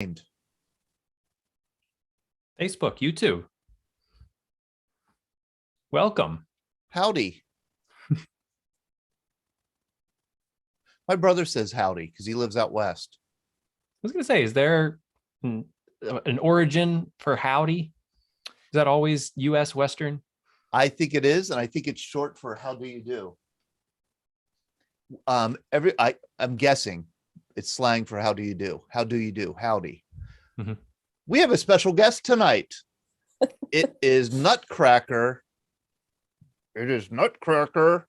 Facebook, YouTube. Welcome. Howdy. My brother says howdy because he lives out west. I was going to say, is there an origin for howdy? Is that always U.S. Western? I think it is, and I think it's short for how do you do. I'm guessing it's slang for how do you do. How do you do? Howdy. Mm-hmm. We have a special guest tonight. It is Nutcracker. It is Nutcracker.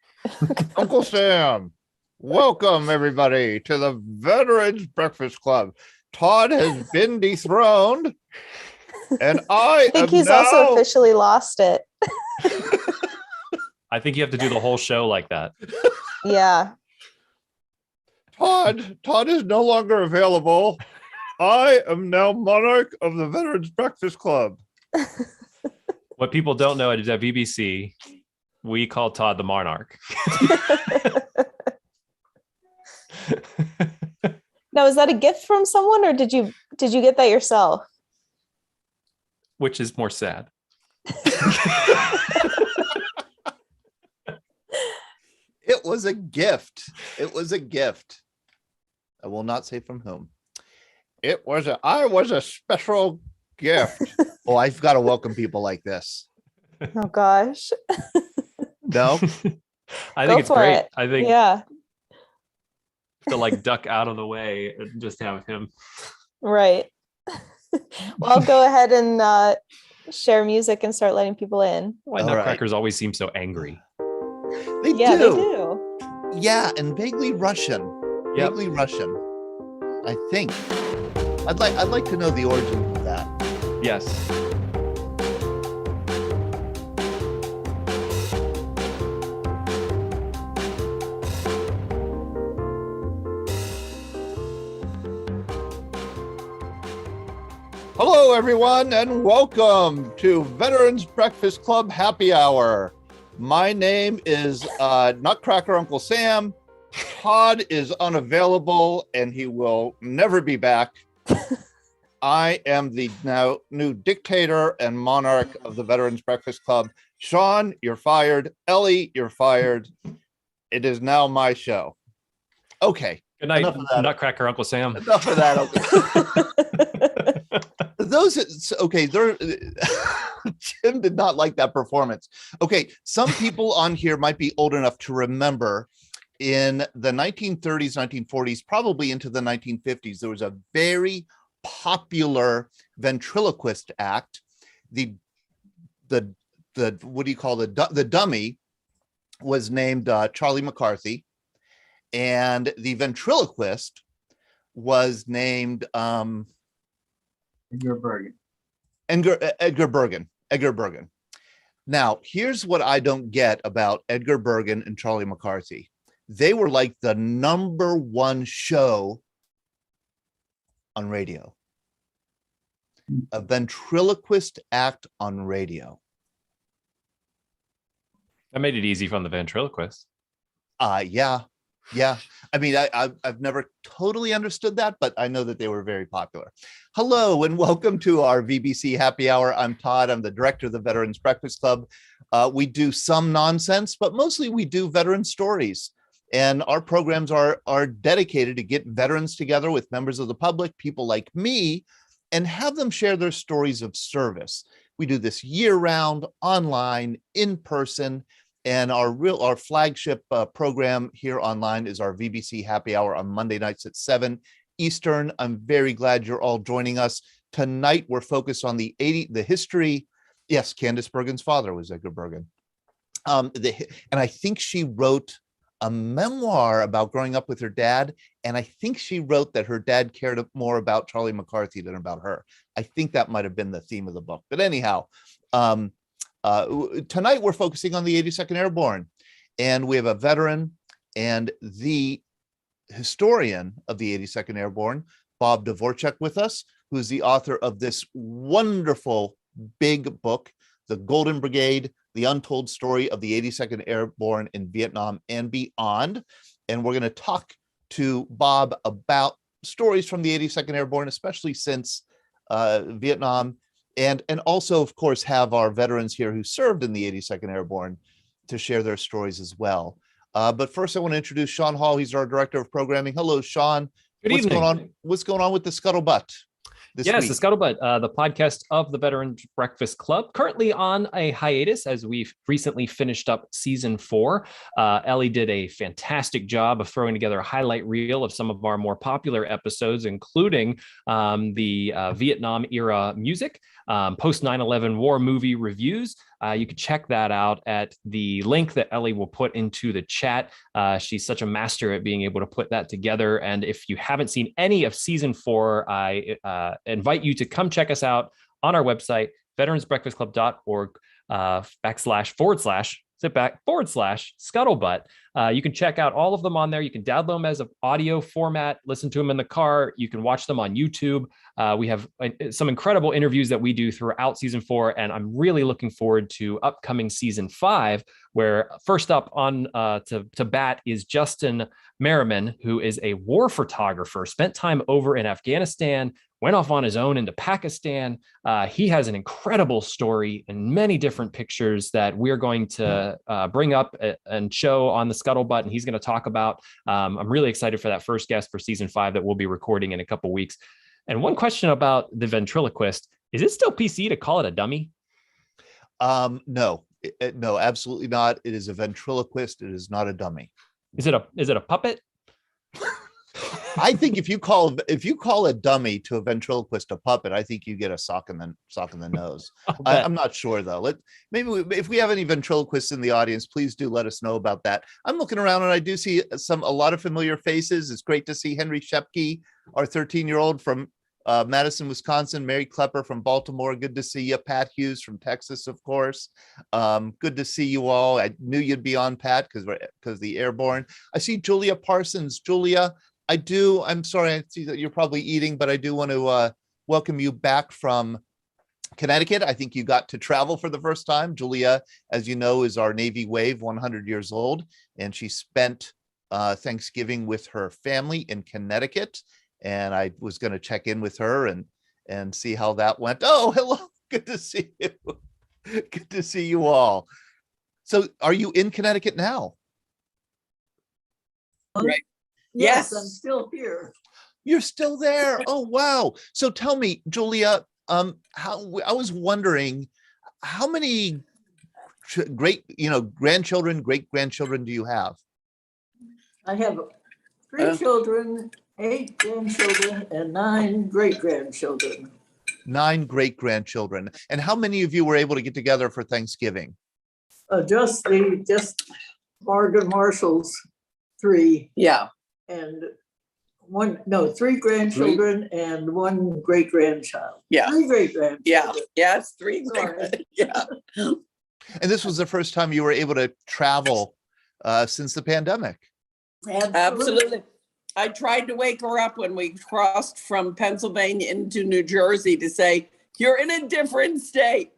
Uncle Sam. Welcome, everybody, to the Veterans Breakfast Club. Todd has been dethroned, and I think he's also officially lost it. I think you have to do the whole show like that. Yeah. Todd is no longer available. I am now monarch of the Veterans Breakfast Club. What people don't know is at VBC, we call Todd the monarch. Now, is that a gift from someone, or did you get that yourself? Which is more sad? It was a gift. It was a gift. I will not say from whom. I was a special gift. Oh, I've got to welcome people like this. Oh gosh. No? I think it's great. It. I think yeah. To like duck out of the way and just have him. Right. Well, I'll go ahead and share music and start letting people in. Why Nutcrackers always seem so angry? They do. They do. Yeah, and vaguely Russian. Yep. Vaguely Russian. I think. I'd like to know the origin of that. Yes. Hello, everyone, and welcome to Veterans Breakfast Club Happy Hour. My name is Nutcracker Uncle Sam. Todd is unavailable, and he will never be back. I am the now new dictator and monarch of the Veterans Breakfast Club. Sean, you're fired. Ellie, you're fired. It is now my show. Okay. Good night, Nutcracker Uncle Sam. Enough of that, okay. Jim did not like that performance. Okay, some people on here might be old enough to remember in the 1930s, 1940s, probably into the 1950s, there was a very popular ventriloquist act. The what do you call the dummy was named Charlie McCarthy, and the ventriloquist was named Edgar Bergen. Edgar Bergen. Now, here's what I don't get about Edgar Bergen and Charlie McCarthy. They were like the #1 show on radio. A ventriloquist act on radio. That made it easy from the ventriloquist. Yeah. I mean, I've never totally understood that, but I know that they were very popular. Hello, and welcome to our VBC Happy Hour. I'm Todd. I'm the director of the Veterans Breakfast Club. We do some nonsense, but mostly we do veteran stories. And our programs are dedicated to get veterans together with members of the public, people like me, and have them share their stories of service. We do this year-round, online, in person. And our flagship program here online is our VBC Happy Hour on Monday nights at 7 Eastern. I'm very glad you're all joining us. Tonight, we're focused on the history. Yes, Candace Bergen's father was Edgar Bergen. And I think she wrote a memoir about growing up with her dad. And I think she wrote that her dad cared more about Charlie McCarthy than about her. I think that might have been the theme of the book. But anyhow, tonight we're focusing on the 82nd Airborne, and we have a veteran and the historian of the 82nd Airborne, Bob Dvorchak, with us, who is the author of this wonderful big book, The Golden Brigade, The Untold Story of the 82nd Airborne in Vietnam and Beyond. And we're going to talk to Bob about stories from the 82nd Airborne, especially since Vietnam, and also, of course, have our veterans here who served in the 82nd Airborne to share their stories as well. But first, I want to introduce Sean Hall. He's our director of programming. Hello, Sean. Good What's evening. going on? What's going on with the Scuttlebutt this Yes, week? the Scuttlebutt, the podcast of the Veterans Breakfast Club, currently on a hiatus as we've recently finished up season 4. Ellie did a fantastic job of throwing together a highlight reel of some of our more popular episodes, including the Vietnam era music, post 9/11 war movie reviews. You can check that out at the link that Ellie will put into the chat. She's such a master at being able to put that together. And if you haven't seen any of season 4, I invite you to come check us out on our website, veteransbreakfastclub.org / sit back / scuttlebutt. You can check out all of them on there. You can download them as an audio format, listen to them in the car. You can watch them on YouTube. We have some incredible interviews that we do throughout season 4, and I'm really looking forward to upcoming season 5, where first up on to bat is Justin Merriman, who is a war photographer, spent time over in Afghanistan, went off on his own into Pakistan. He has an incredible story and many different pictures that we're going to bring up and show on the Scuttlebutt, and he's going to talk about. I'm really excited for that first guest for season 5 that we'll be recording in a couple weeks. And one question about the ventriloquist: is it still PC to call it a dummy? No, no, absolutely not. It is a ventriloquist. It is not a dummy. Is it a puppet? I think if you call a dummy to a ventriloquist a puppet, I think you get a sock in the nose. I'm not sure though. If we have any ventriloquists in the audience, please do let us know about that. I'm looking around and I do see a lot of familiar faces. It's great to see Henry Shepke, our 13-year-old from Madison, Wisconsin, Mary Klepper from Baltimore. Good to see you. Pat Hughes from Texas, of course. Good to see you all. I knew you'd be on, Pat, because the Airborne. I see Julia Parsons. Julia, I'm sorry, I see that you're probably eating, but I do want to welcome you back from Connecticut. I think you got to travel for the first time. Julia, as you know, is our Navy Wave, 100 years old, and she spent Thanksgiving with her family in Connecticut. And I was going to check in with her and see how that went. Oh, hello. Good to see you. Good to see you all. So are you in Connecticut now? Right. Yes, I'm still here. You're still there. Oh, wow. So tell me, Julia, how I was wondering, how many grandchildren, great-grandchildren do you have? I have 3 children, 8 grandchildren, and 9 great-grandchildren. 9 great-grandchildren. And how many of you were able to get together for Thanksgiving? Just Morgan Marshall's 3. Yeah. And 3 grandchildren and 1 great-grandchild. Yeah. 3 great-grandchildren. Yeah. It's 3 Sorry. Yeah. And this was the first time you were able to travel since the pandemic. Absolutely. I tried to wake her up when we crossed from Pennsylvania into New Jersey to say, you're in a different state.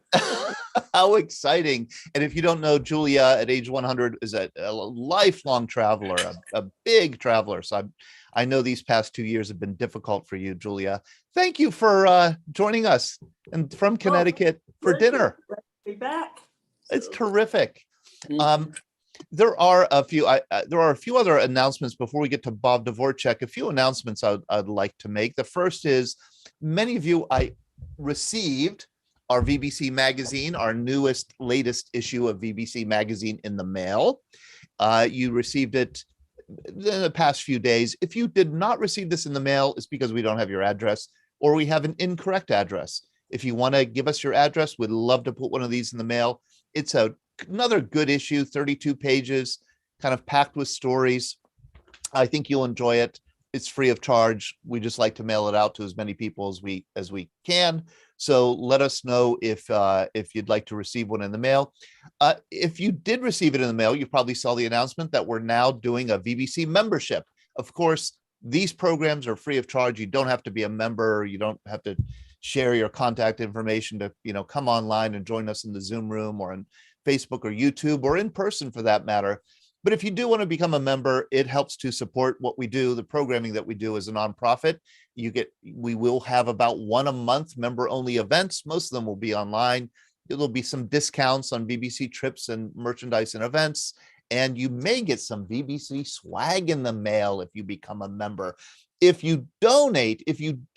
How exciting. And if you don't know, Julia at age 100 is a lifelong traveler, a big traveler. So I know these past 2 years have been difficult for you, Julia. Thank you for joining us and from Connecticut for dinner. Be back. It's terrific. There are a few other announcements before we get to Bob Dvorchak. A few announcements I'd like to make. The first is, many of you, I received our VBC magazine, our latest issue of VBC magazine in the mail. You received it in the past few days. If you did not receive this in the mail, it's because we don't have your address or we have an incorrect address. If you want to give us your address, we'd love to put one of these in the mail. It's another good issue, 32 pages, kind of packed with stories. I think you'll enjoy it. It's free of charge. We just like to mail it out to as many people as we can. So let us know if you'd like to receive one in the mail. If you did receive it in the mail, you probably saw the announcement that we're now doing a VBC membership. Of course, these programs are free of charge. You don't have to be a member. You don't have to share your contact information to come online and join us in the Zoom room or on Facebook or YouTube or in person for that matter. But if you do want to become a member, it helps to support what we do, the programming that we do as a nonprofit. We will have about one a month member only events. Most of them will be online. There'll be some discounts on VBC trips and merchandise and events. And you may get some VBC swag in the mail if you become a member. If you donated in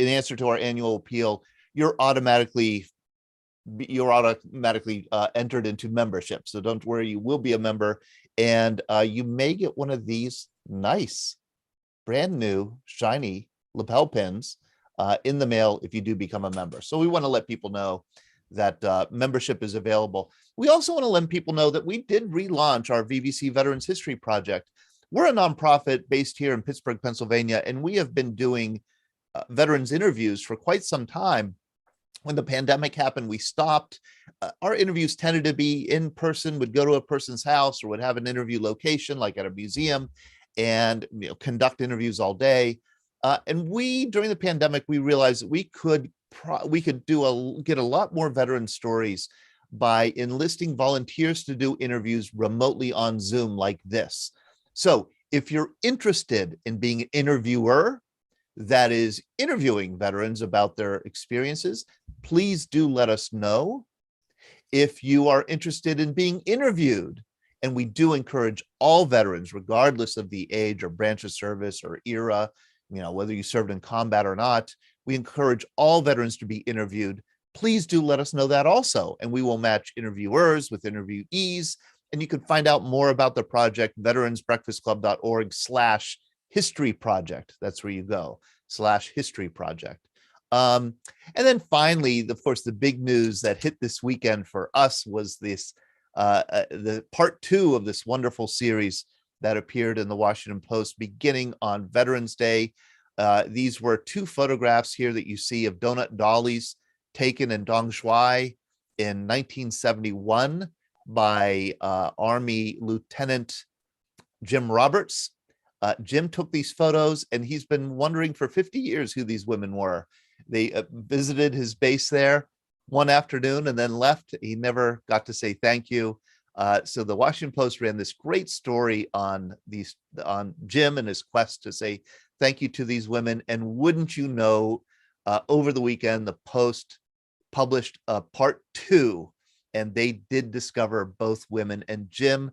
answer to our annual appeal, you're automatically entered into membership. So don't worry, you will be a member, and you may get one of these nice, brand new, shiny lapel pins in the mail if you do become a member. So we want to let people know that membership is available. We also want to let people know that we did relaunch our VBC Veterans History Project. We're a nonprofit based here in Pittsburgh, Pennsylvania, and we have been doing veterans interviews for quite some time. When the pandemic happened, we stopped. Our interviews tended to be in person, would go to a person's house or would have an interview location like at a museum and conduct interviews all day. And during the pandemic, we realized that we could get a lot more veteran stories by enlisting volunteers to do interviews remotely on Zoom like this. So if you're interested in being an interviewer that is interviewing veterans about their experiences, please do let us know. If you are interested in being interviewed, and we do encourage all veterans, regardless of the age or branch of service or era, whether you served in combat or not, we encourage all veterans to be interviewed. Please do let us know that also, and we will match interviewers with interviewees. And you can find out more about the project, veteransbreakfastclub.org/history project. That's where you go, /history project. And then finally, of course, the big news that hit this weekend for us was this, the part 2 of this wonderful series that appeared in the Washington Post beginning on Veterans Day. These were 2 photographs here that you see of donut dollies taken in Dong Shuai in 1971 by Army Lieutenant Jim Roberts. Jim took these photos, and he's been wondering for 50 years who these women were. They visited his base there one afternoon and then left. He never got to say thank you. So the Washington Post ran this great story on Jim and his quest to say thank you to these women. And wouldn't you know, over the weekend, the Post published part 2, and they did discover both women. And Jim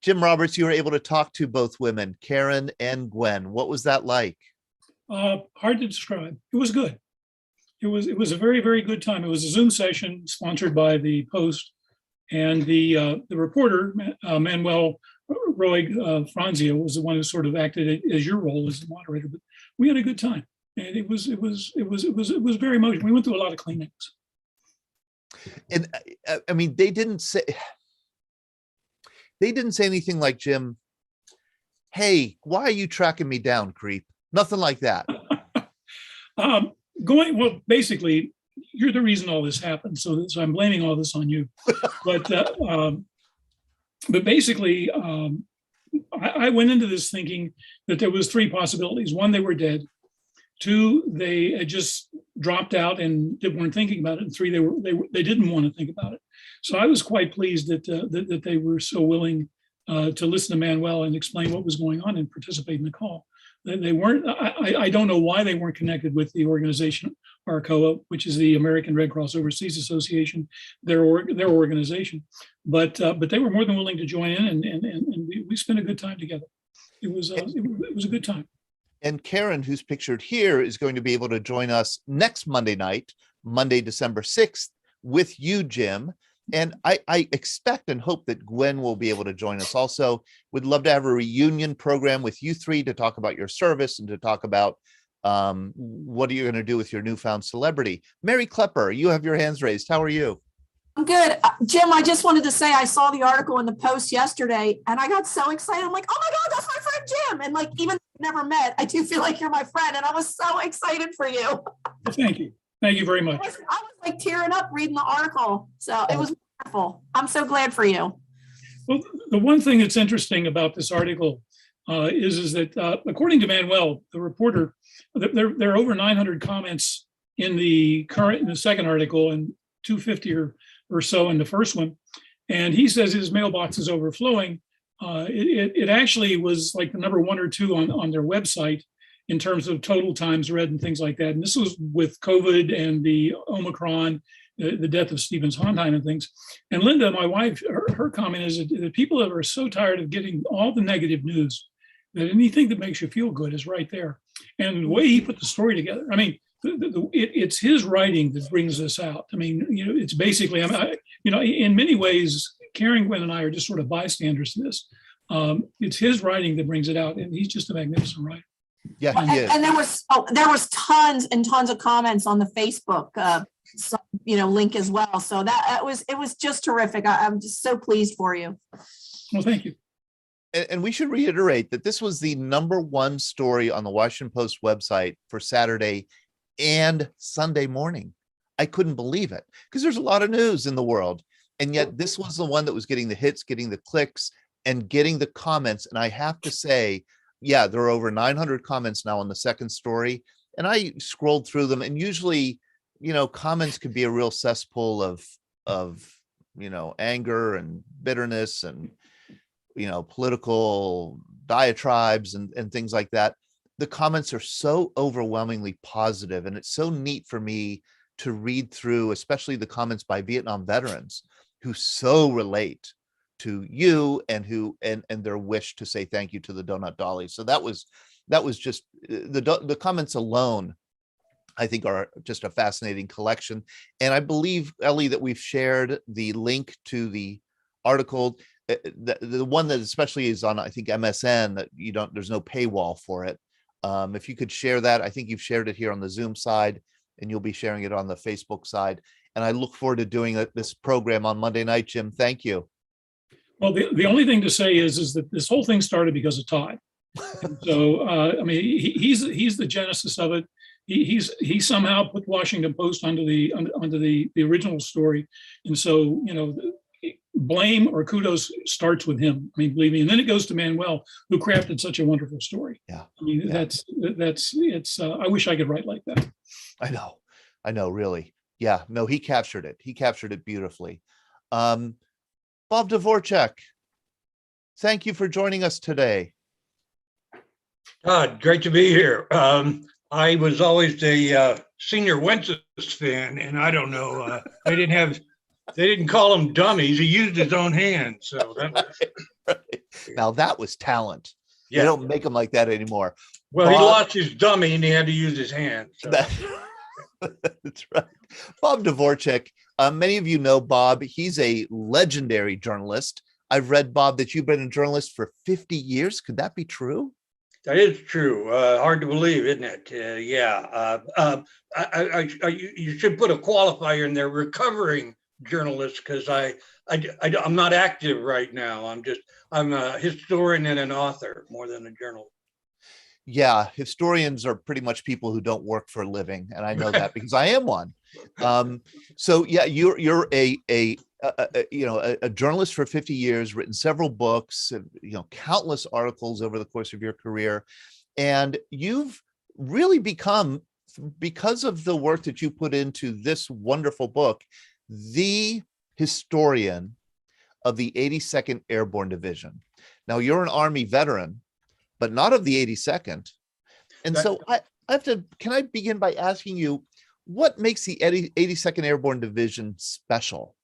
Roberts, you were able to talk to both women, Karen and Gwen. What was that like? Hard to describe. It was good. It was a very, very good time. It was a Zoom session sponsored by the Post, and the reporter Manuel Roig Franzia was the one who sort of acted as your role as the moderator. But we had a good time, and it was very emotional. We went through a lot of Kleenex. And I mean, they didn't say anything like, Jim, hey, why are you tracking me down, creep? Nothing like that. Basically, you're the reason all this happened. So I'm blaming all this on you. But basically, I went into this thinking that there was 3 possibilities. 1, they were dead. 2, they had just dropped out and weren't thinking about it. And 3, they didn't want to think about it. So I was quite pleased that they were so willing to listen to Manuel and explain what was going on and participate in the call. They weren't. I don't know why they weren't connected with the organization ARCOA, which is the American Red Cross Overseas Association, their organization. But they were more than willing to join in, and we spent a good time together. It was a good time. And Karen, who's pictured here, is going to be able to join us next Monday night, Monday, December 6th, with you, Jim. And I expect and hope that Gwen will be able to join us also. We'd love to have a reunion program with you 3 to talk about your service and to talk about what are you going to do with your newfound celebrity. Mary Klepper, you have your hands raised. How are you? I'm good. Jim, I just wanted to say I saw the article in the Post yesterday and I got so excited. I'm like, oh my God, that's my friend Jim. And like, even though we've never met, I do feel like you're my friend. And I was so excited for you. Well, thank you. Thank you very much. I was like tearing up reading the article. So it was wonderful. I'm so glad for you. Well, the one thing that's interesting about this article is that according to Manuel, the reporter, there are over 900 comments in the second article and 250 or so in the first one. And he says his mailbox is overflowing. It actually was like the number 1 or 2 on their website in terms of total times read and things like that. And this was with COVID and the Omicron, the death of Stephen Sondheim and things. And Linda, my wife, her comment is that people are so tired of getting all the negative news that anything that makes you feel good is right there. And the way he put the story together, I mean, it's his writing that brings this out. I mean, it's basically, in many ways, Karen, Gwen, and I are just sort of bystanders to this. It's his writing that brings it out, and he's just a magnificent writer. Yeah, he is. And there was tons and tons of comments on the Facebook, link as well. So it was just terrific. I'm just so pleased for you. Well, thank you. And we should reiterate that this was the #1 story on the Washington Post website for Saturday and Sunday morning. I couldn't believe it because there's a lot of news in the world. And yet this was the one that was getting the hits, getting the clicks, and getting the comments. And I have to say, yeah, there are over 900 comments now on the second story. And I scrolled through them, and usually, comments could be a real cesspool of anger and bitterness and, political diatribes and things like that. The comments are so overwhelmingly positive, and it's so neat for me to read through, especially the comments by Vietnam veterans who so relate to you and their wish to say thank you to the Donut Dolly. So that was just the comments alone, I think, are just a fascinating collection. And I believe, Ellie, that we've shared the link to the article, the one that especially is on, I think, MSN, that there's no paywall for it. If you could share that. I think you've shared it here on the Zoom side, and you'll be sharing it on the Facebook side. And I look forward to doing this program on Monday night, Jim. Thank you. Well, the only thing to say is that this whole thing started because of Todd. So, he's the genesis of it. He somehow put Washington Post onto the original story. And so, blame or kudos starts with him. I mean, believe me. And then it goes to Manuel, who crafted such a wonderful story. Yeah. I mean, I wish I could write like that. I know, really. Yeah, no, he captured it. He captured it beautifully. Bob Dvorchak, thank you for joining us today. Great to be here. I was always a senior Wences fan, and I don't know, they didn't call him dummies. He used his own hands. So that was... Right. Now that was talent. Yeah. They don't make them like that anymore. Well, Bob, he lost his dummy and he had to use his hands. So. That's right. Bob Dvorchak. Many of you know Bob. He's a legendary journalist. I've read, Bob, that you've been a journalist for 50 years. Could that be true? That is true. Hard to believe, isn't it? You should put a qualifier in there, recovering journalist, because I'm not active right now. I'm a historian and an author more than a journalist. Yeah, historians are pretty much people who don't work for a living, and I know that because I am one. So yeah, you're a journalist for 50 years, written several books, countless articles over the course of your career, and you've really become, because of the work that you put into this wonderful book, the historian of the 82nd Airborne Division. Now, you're an Army veteran, but not of the 82nd. And so I have to, can I begin by asking you, what makes the 82nd Airborne Division special?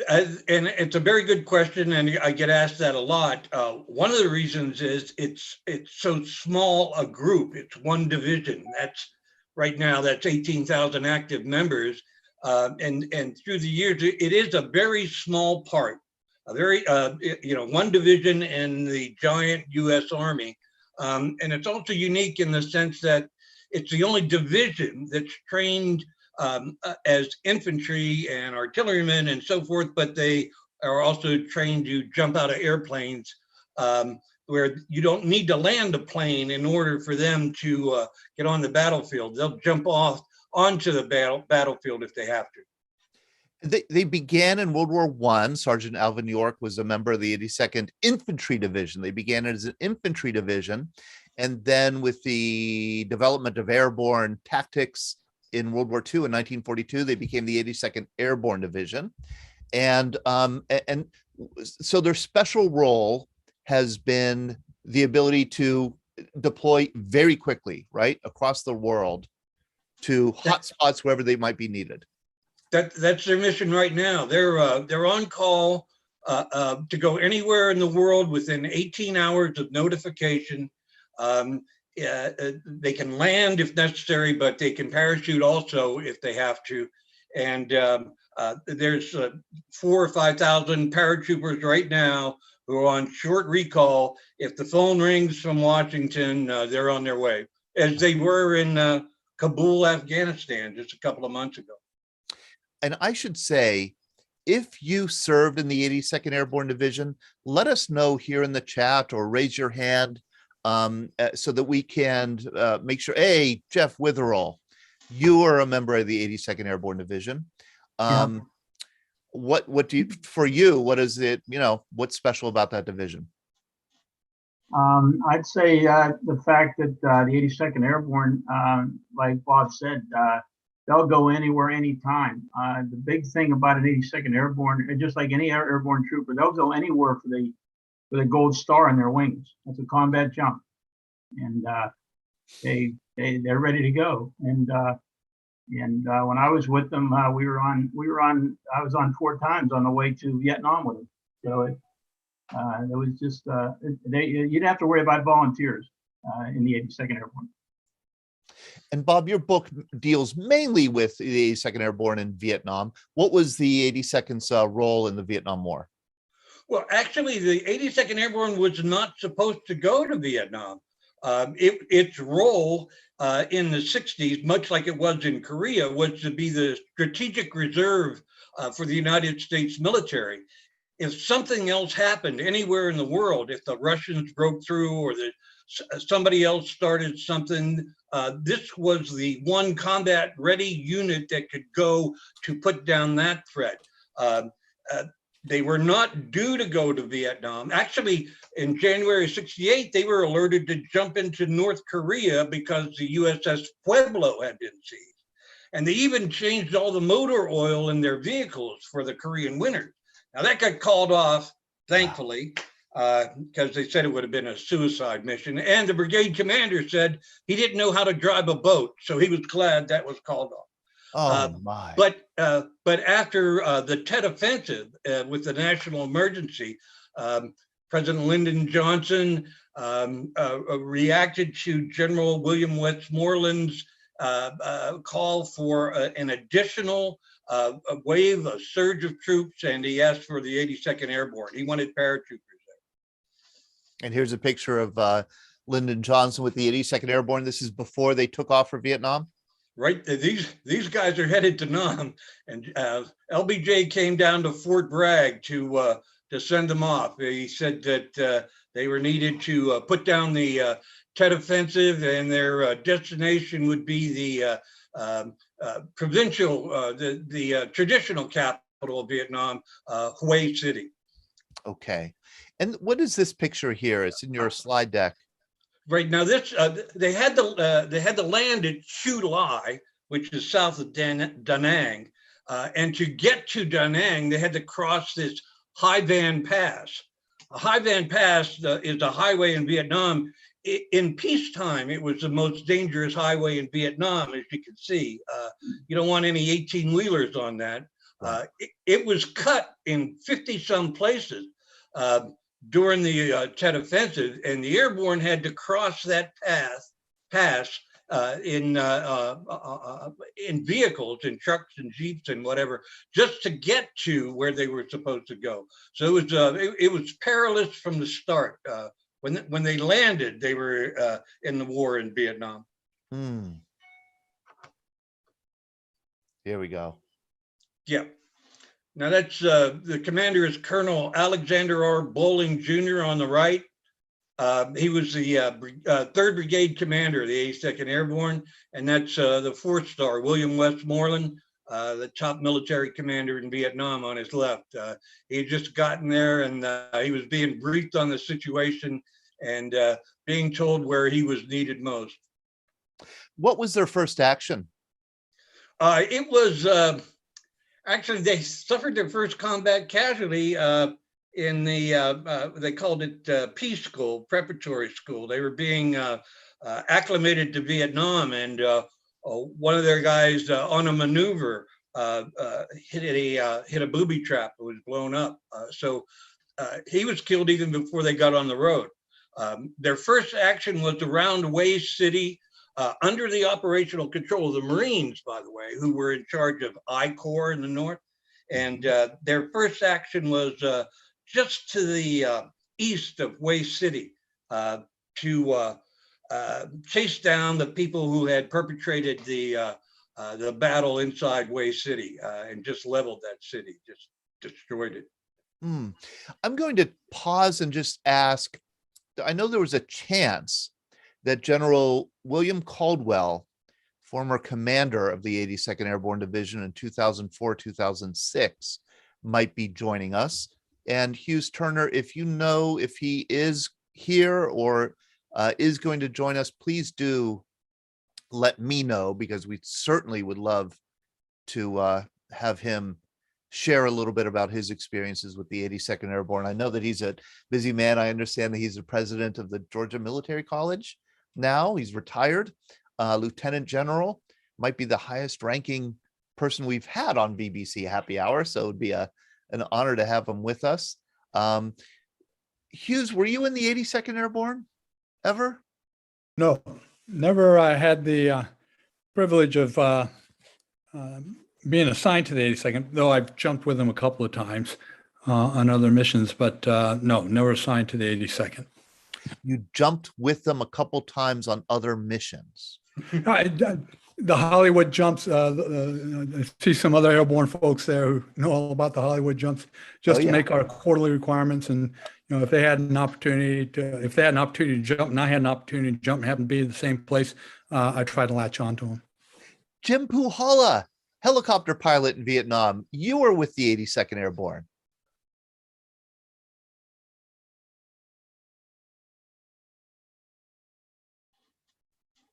And it's a very good question, and I get asked that a lot. One of the reasons is it's so small a group. It's one division. Right now, that's 18,000 active members. And through the years, it is a very small part, one division in the giant U.S. Army. And it's also unique in the sense that it's the only division that's trained as infantry and artillerymen and so forth, but they are also trained to jump out of airplanes where you don't need to land a plane in order for them to get on the battlefield. They'll jump off onto the battlefield if they have to. They began in World War I. Sergeant Alvin York was a member of the 82nd Infantry Division. They began as an infantry division. And then with the development of airborne tactics in World War II in 1942, they became the 82nd Airborne Division. And so their special role has been the ability to deploy very quickly, right, across the world to hotspots wherever they might be needed. That's their mission right now. They're on call to go anywhere in the world within 18 hours of notification. They can land if necessary, but they can parachute also if they have to. And there's 4,000 or 5,000 paratroopers right now who are on short recall. If the phone rings from Washington, they're on their way, as they were in Kabul, Afghanistan, just a couple of months ago. And I should say, if you served in the 82nd Airborne Division, let us know here in the chat or raise your hand so that we can make sure. Hey, Jeff Witherall, you are a member of the 82nd Airborne Division. What do you, for you, what is it, what's special about that division? I'd say the fact that the 82nd Airborne, like Bob said, they'll go anywhere, anytime. The big thing about an 82nd Airborne, just like any airborne trooper, they'll go anywhere for the gold star in their wings. That's a combat jump, and they're ready to go. And when I was with them, I was on 4 times on the way to Vietnam with them. So it was just you didn't have to worry about volunteers in the 82nd Airborne. And Bob, your book deals mainly with the 82nd Airborne in Vietnam. What was the 82nd's role in the Vietnam War? Well, actually, the 82nd Airborne was not supposed to go to Vietnam. Its role in the 60s, much like it was in Korea, was to be the strategic reserve for the United States military. If something else happened anywhere in the world, if the Russians broke through or somebody else started something, this was the one combat ready unit that could go to put down that threat. They were not due to go to Vietnam. Actually, in January 68, they were alerted to jump into North Korea because the USS Pueblo had been seized. And they even changed all the motor oil in their vehicles for the Korean winter. Now that got called off, thankfully, because they said it would have been a suicide mission. And the brigade commander said he didn't know how to drive a boat, so he was glad that was called off. Oh my! But after the Tet Offensive with the national emergency, President Lyndon Johnson reacted to General William Westmoreland's call for an additional wave, a surge of troops, and he asked for the 82nd Airborne. He wanted paratroopers there. And here's a picture of Lyndon Johnson with the 82nd Airborne. This is before they took off for Vietnam. Right, these guys are headed to Nam, and LBJ came down to Fort Bragg to send them off. He said that they were needed to put down the Tet Offensive, and their destination would be the provincial, the traditional capital of Vietnam, Hue City. Okay, and what is this picture here? It's in your slide deck. Right now, this they had to land at Chu Lai, which is south of Da Nang, and to get to Da Nang, they had to cross this Hai Van Pass. A Hai Van Pass is a highway in Vietnam. In peacetime, it was the most dangerous highway in Vietnam, as you can see. You don't want any 18-wheelers on that. It was cut in 50-some places during the Tet Offensive, and the airborne had to cross that pass in vehicles, in trucks and jeeps and whatever, just to get to where they were supposed to go. So it was perilous from the start. When they landed, they were in the war in Vietnam. Here we go. Yeah. Now that's the commander is Colonel Alexander R. Bowling Jr. on the right. He was the 3rd Brigade commander of the 82nd Airborne, and that's the 4th Star, William Westmoreland, the top military commander in Vietnam on his left. He had just gotten there, and he was being briefed on the situation and being told where he was needed most. What was their first action? It was Actually, they suffered their first combat casualty in the, they called it Peace School, preparatory school. They were being acclimated to Vietnam, and one of their guys on a maneuver hit a booby trap that was blown up. So he was killed even before they got on the road. Their first action was around Hue City, under the operational control of the Marines, by the way, who were in charge of I Corps in the north. And their first action was just to the east of Hue City to chase down the people who had perpetrated the battle inside Hue City and just leveled that city, just destroyed it. I'm going to pause and just ask, I know there was a chance that General William Caldwell, former commander of the 82nd Airborne Division in 2004-2006, might be joining us. And Hughes Turner, if you know if he is here or is going to join us, please do let me know, because we certainly would love to have him share a little bit about his experiences with the 82nd Airborne. I know that he's a busy man. I understand that he's the president of the Georgia Military College now. He's retired, Lieutenant General, might be the highest ranking person we've had on VBC Happy Hour. So it would be an honor to have him with us. Hughes, were you in the 82nd Airborne ever? No, never had the privilege of being assigned to the 82nd, though I've jumped with them a couple of times on other missions, but no, never assigned to the 82nd. You jumped with them a couple times on other missions. The Hollywood jumps, I see some other airborne folks there who know all about the Hollywood jumps, just to make our quarterly requirements. And if they had an opportunity to jump, and I had an opportunity to jump and happened to be in the same place, I tried to latch onto them. Jim Puhala, helicopter pilot in Vietnam. You were with the 82nd Airborne.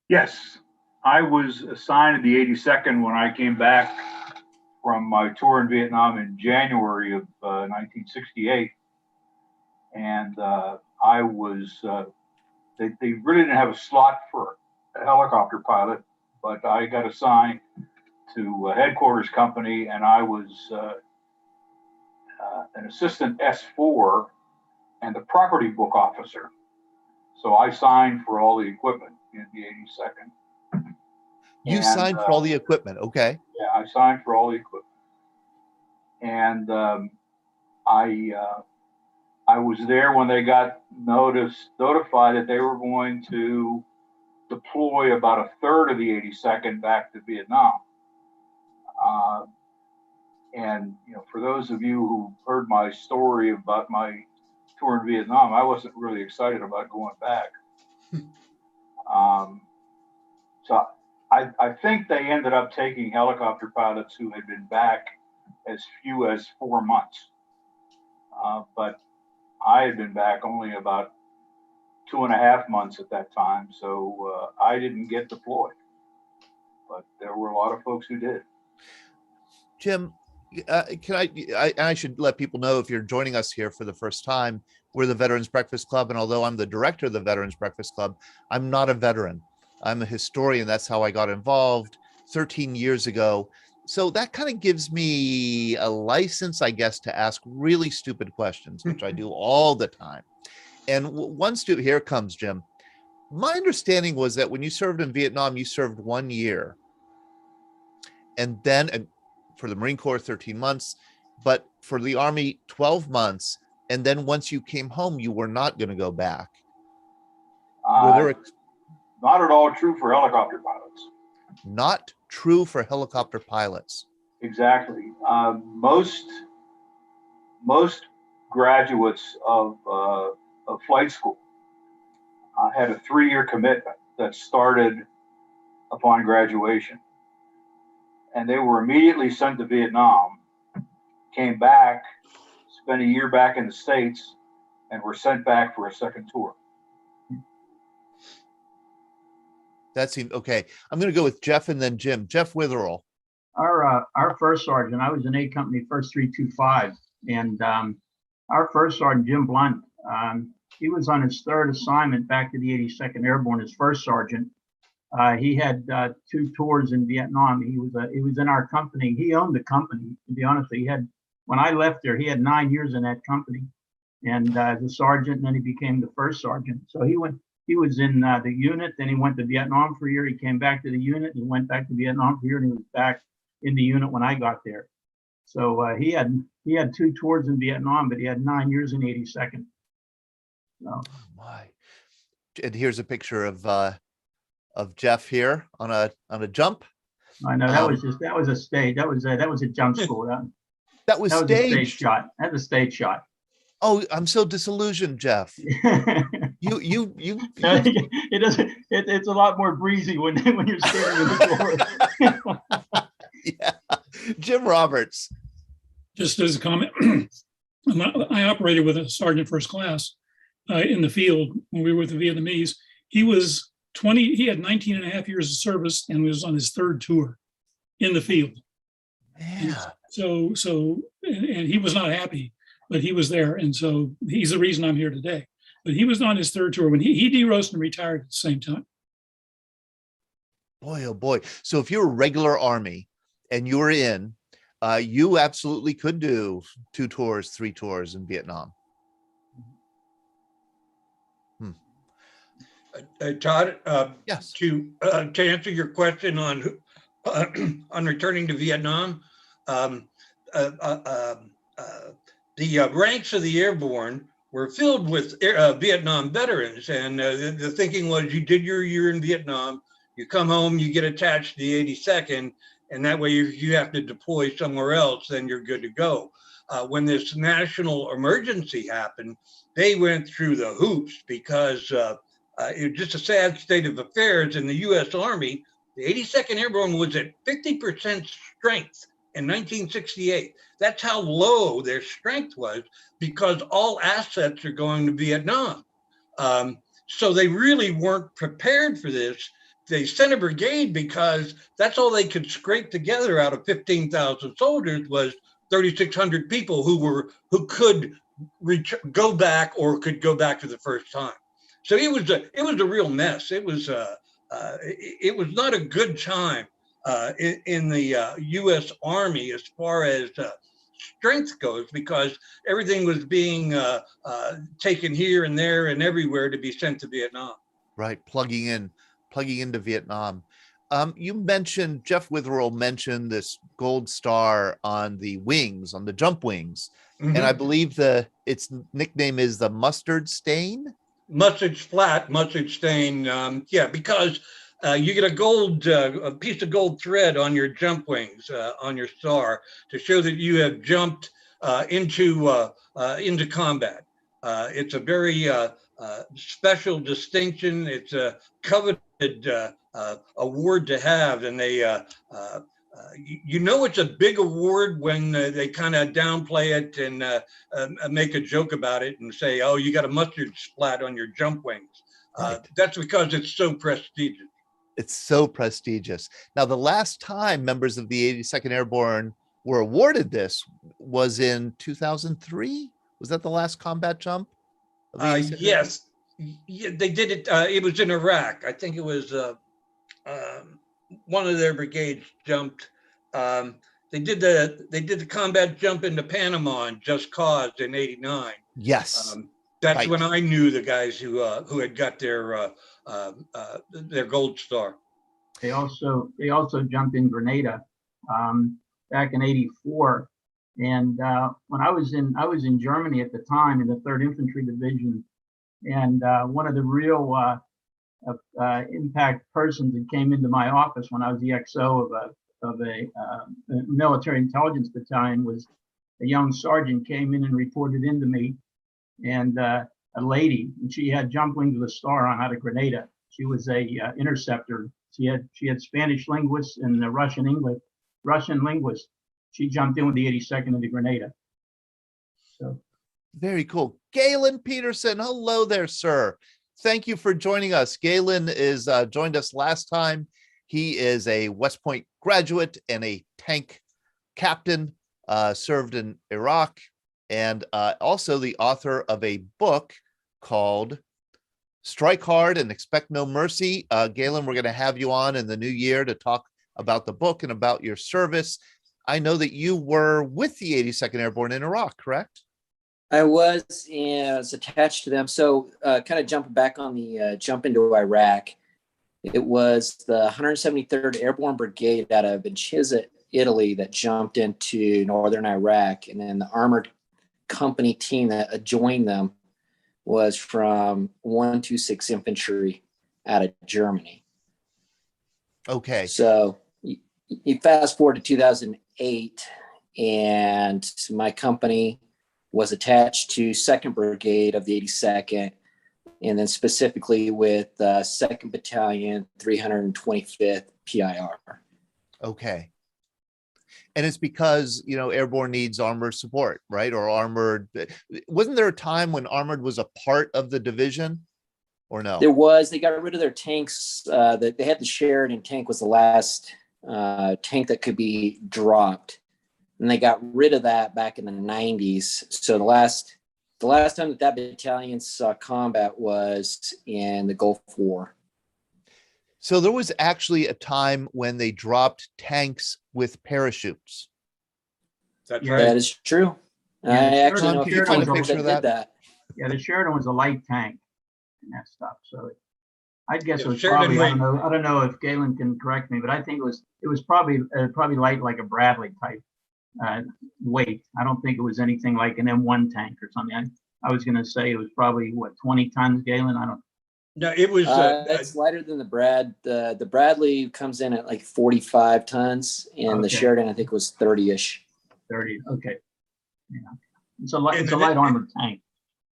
Yes, I was assigned to the 82nd when I came back from my tour in Vietnam in January of 1968. And I was, they really didn't have a slot for a helicopter pilot, but I got assigned to a headquarters company, and I was an assistant S4 and the property book officer. So I signed for all the equipment in the 82nd. You signed for all the equipment, okay? Yeah, I signed for all the equipment, and I was there when they got notified that they were going to deploy about a third of the 82nd back to Vietnam. And for those of you who heard my story about my tour in Vietnam, I wasn't really excited about going back. So I think they ended up taking helicopter pilots who had been back as few as 4 months. But I had been back only about 2.5 months at that time, so I didn't get deployed. But there were a lot of folks who did. Jim, I should let people know, if you're joining us here for the first time, we're the Veterans Breakfast Club, and although I'm the director of the Veterans Breakfast Club, I'm not a veteran. I'm a historian. That's how I got involved 13 years ago. So that kind of gives me a license, I guess, to ask really stupid questions, which I do all the time. And one stupid, here comes Jim. My understanding was that when you served in Vietnam, you served 1 year, and then for the Marine Corps, 13 months, but for the Army, 12 months. And then once you came home, you were not going to go back. Not at all true for helicopter pilots. Not true for helicopter pilots. Exactly. Most graduates of flight school had a 3-year commitment that started upon graduation. And they were immediately sent to Vietnam, came back, spent a year back in the States, and were sent back for a second tour. That seemed okay. I'm going to go with Jeff and then Jim. Jeff Witherell. our first sergeant, I was in A Company, First 325, and our first sergeant, Jim Blunt, he was on his third assignment back to the 82nd Airborne, his first sergeant. He had 2 tours in Vietnam. He was in our company. He owned the company, to be honest. When I left there, he had 9 years in that company, and as a sergeant, and then he became the first sergeant. So he was in the unit, then he went to Vietnam for a year. He came back to the unit, he went back to Vietnam for a year, and he was back in the unit when I got there. So he had 2 tours in Vietnam, but he had 9 years in 82nd. So. Oh my! And here's a picture of Jeff here on a jump. I know that was a stage. That was a jump school. That was a stage shot. That was a stage shot. Oh, I'm so disillusioned, Jeff. you it doesn't. It's a lot more breezy when you're standing in the door. Yeah, Jim Roberts. Just as a comment, I operated with a sergeant first class in the field when we were with the Vietnamese. He was 20. He had 19 and a half years of service and was on his third tour in the field. Yeah. So and he was not happy, but he was there, and so he's the reason I'm here today. But he was on his third tour when he de-roasted and retired at the same time. Boy, oh boy! So if you're a regular Army and you were in, you absolutely could do 2 tours, 3 tours in Vietnam. Todd, yes. To answer your question on returning to Vietnam, the ranks of the airborne were filled with Vietnam veterans, and the thinking was you did your year in Vietnam, you come home, you get attached to the 82nd, and that way if you have to deploy somewhere else, then you're good to go. When this national emergency happened, they went through the hoops because it was just a sad state of affairs in the U.S. Army. The 82nd Airborne was at 50% strength in 1968. That's how low their strength was because all assets are going to Vietnam. So they really weren't prepared for this. They sent a brigade because that's all they could scrape together out of 15,000 soldiers was 3,600 people who could go back or could go back for the first time. So it was a real mess. It was not a good time in the U.S. Army as far as strength goes because everything was being taken here and there and everywhere to be sent to Vietnam. Right, plugging into Vietnam. You mentioned, Jeff Witherell mentioned this gold star on the wings, on the jump wings, and I believe its nickname is the mustard stain. Mustard stain. Yeah, because you get a piece of gold thread on your jump wings, on your star, to show that you have jumped into combat. It's a very special distinction. It's a coveted award to have, and they, it's a big award when they kind of downplay it and make a joke about it and say, "Oh, you got a mustard splat on your jump wings." Right. That's because it's so prestigious. It's so prestigious. Now, the last time members of the 82nd Airborne were awarded this was in 2003. Was that the last combat jump? Yes. Yeah, they did it. It was in Iraq. I think it was one of their brigades jumped. They did the combat jump into Panama in Just Cause in '89. Yes. That's right. When I knew the guys who had got their gold star. They also jumped in Grenada back in '84, and when I was in Germany at the time in the 3rd Infantry Division, and one of the real impact persons that came into my office when I was the XO of a military intelligence battalion was a young sergeant came in and reported into me, and a lady, and she had jump wings with a star on out of Grenada. She was a interceptor. She had Spanish linguists and Russian linguists. She jumped in with the 82nd into Grenada. So very cool. Galen Peterson, hello there, sir. Thank you for joining us. Galen is joined us last time. He is a West Point graduate and a tank captain, served in Iraq, and also the author of a book called Strike Hard and Expect No Mercy. Galen, we're going to have you on in the new year to talk about the book and about your service. I know that you were with the 82nd Airborne in Iraq, correct? I was, and I was attached to them. So kind of jumping back on the jump into Iraq, it was the 173rd Airborne Brigade out of Vicenza, Italy, that jumped into northern Iraq. And then the armored company team that joined them was from 126 Infantry out of Germany. Okay. So you fast forward to 2008, and my company was attached to 2nd Brigade of the 82nd, and then specifically with 2nd Battalion, 325th PIR. Okay. And it's because, you know, airborne needs armored support, right? Or armored. Wasn't there a time when armored was a part of the division, or no? There was. They got rid of their tanks. They had the Sheridan tank was the last tank that could be dropped, and they got rid of that back in the 90s. So the last time that battalion saw combat was in the Gulf War. So there was actually a time when they dropped tanks with parachutes. That's Yeah. right. That is true. Yeah, I actually John, know can you people find a that picture of did that? Yeah, the Sheridan was a light tank and that stuff. So I'd guess Yeah, it was Sheridan probably, I don't know if Galen can correct me, but I think it was probably light, like a Bradley type weight. I don't think it was anything like an M1 tank or something. I was going to say it was probably what, 20 tons, Galen? I don't. No, it was. It's lighter than the Brad. The Bradley comes in at like 45 tons, and the Okay. Sheridan I think was 30-ish. 30. Okay. Yeah. It's a light armored tank.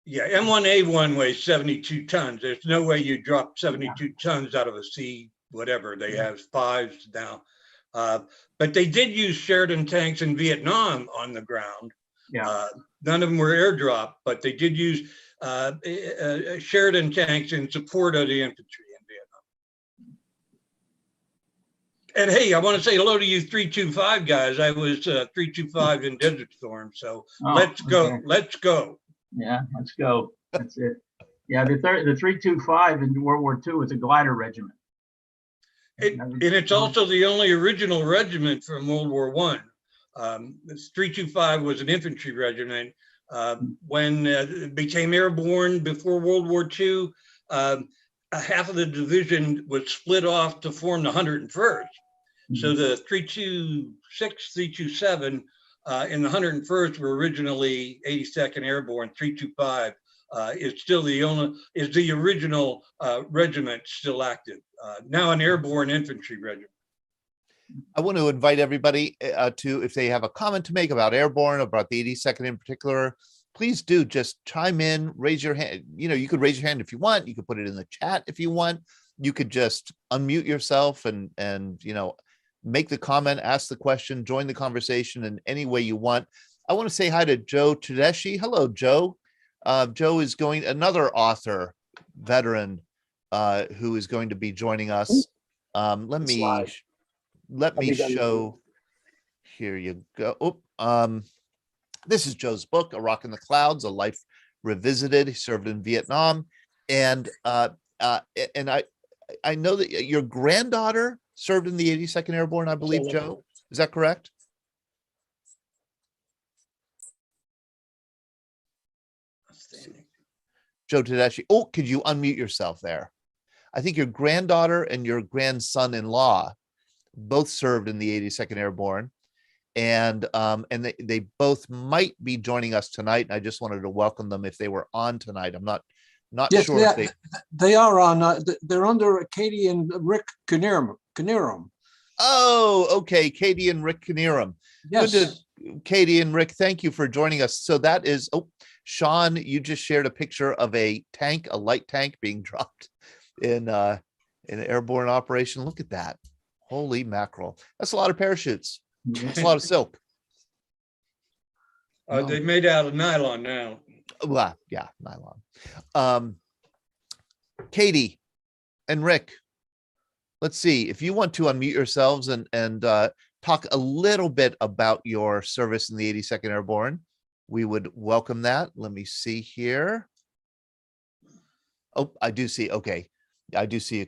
Yeah, M1A1 weighs 72 tons. There's no way you drop 72 tons out of a C, whatever. They have 5s now. But they did use Sheridan tanks in Vietnam on the ground. Yeah. None of them were airdrop, but they did use Sheridan tanks in support of the infantry in Vietnam. And hey, I want to say hello to you 325 guys. I was 325 in Desert Storm. So let's go. Okay. Let's go. Yeah, let's go. That's it. Yeah, the 325 in World War II was a glider regiment. And it's also the only original regiment from World War I. 325 was an infantry regiment. When it became airborne before World War II, half of the division was split off to form the 101st. So the 326, 327, and the 101st were originally 82nd Airborne. 325 is still the original regiment still active. Now an airborne infantry regiment. I want to invite everybody to, if they have a comment to make about airborne, about the 82nd in particular, please do just chime in, raise your hand. You know, you could raise your hand if you want. You could put it in the chat if you want. You could just unmute yourself and you know, make the comment, ask the question, join the conversation in any way you want. I want to say hi to Joe Tedeschi. Hello, Joe. Joe is another author, veteran, who is going to be joining us. Let me show. Here you go. This is Joe's book, A Rock in the Clouds: A Life Revisited. He served in Vietnam, and I know that your granddaughter served in the 82nd Airborne, I believe, Joe. Is that correct? Joe Tedeschi. Oh, could you unmute yourself there? I think your granddaughter and your grandson-in-law both served in the 82nd Airborne, and they both might be joining us tonight. And I just wanted to welcome them if they were on tonight. I'm not yes, sure if they are on. They're under Katie and Rick Knierim. Oh, okay, Katie and Rick Knierim. Yes, Katie and Rick, thank you for joining us. So that is, Sean, you just shared a picture of a tank, a light tank being dropped in an airborne operation. Look at that. Holy mackerel. That's a lot of parachutes. That's a lot of silk. They're made out of nylon now. Well, yeah, nylon. Katie and Rick, let's see, if you want to unmute yourselves and talk a little bit about your service in the 82nd Airborne, we would welcome that. Let me see here. Oh, I do see. Okay. I do see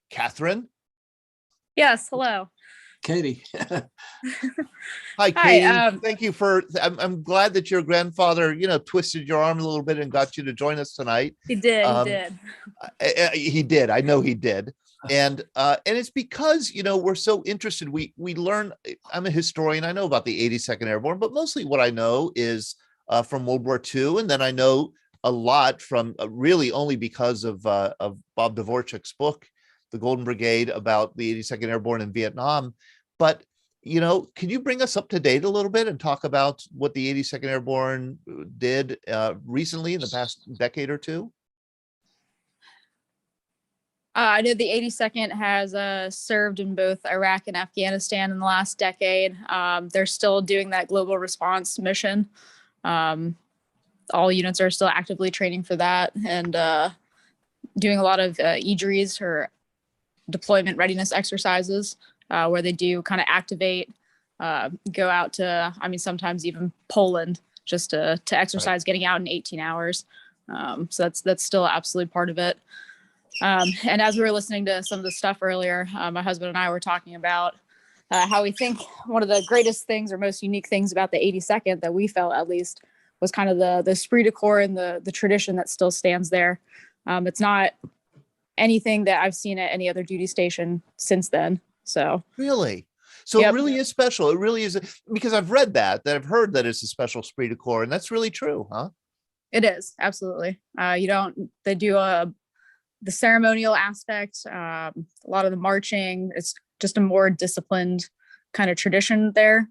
Catherine. Yes, hello. Katie. Hi, Katie. Hi, Thank you for, I'm glad that your grandfather, twisted your arm a little bit and got you to join us tonight. He did, Um, he did. He did. I know he did. And it's because, we're so interested. We learn, I'm a historian. I know about the 82nd Airborne, but mostly what I know is from World War II. And then I know a lot from really only because of Bob Dvorchak's book, The Golden Brigade, about the 82nd Airborne in Vietnam. But, can you bring us up to date a little bit and talk about what the 82nd Airborne did recently in the past decade or two? I know the 82nd has served in both Iraq and Afghanistan in the last decade. They're still doing that global response mission. All units are still actively training for that and doing a lot of EDREs, or deployment readiness exercises, where they do kind of activate, go out to, sometimes even Poland, just to exercise, getting out in 18 hours. So that's still absolutely part of it. And as we were listening to some of the stuff earlier, my husband and I were talking about how we think one of the greatest things or most unique things about the 82nd, that we felt at least, was kind of the esprit de corps and the tradition that still stands there. It's not anything that I've seen at any other duty station since then. So really? So Yep. It really is special. It really is, because I've read that I've heard that it's a special esprit de corps, and that's really true, huh? It is, absolutely. They do the ceremonial aspect, a lot of the marching. It's just a more disciplined kind of tradition there,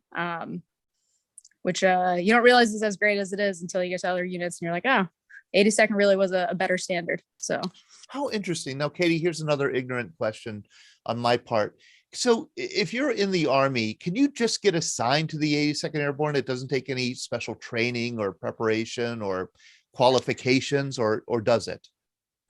which you don't realize is as great as it is until you get to other units and you're like, oh, 82nd really was a better standard. So How interesting. Now, Katie, here's another ignorant question on my part. So if you're in the Army, can you just get assigned to the 82nd Airborne? It doesn't take any special training or preparation or qualifications, or does it?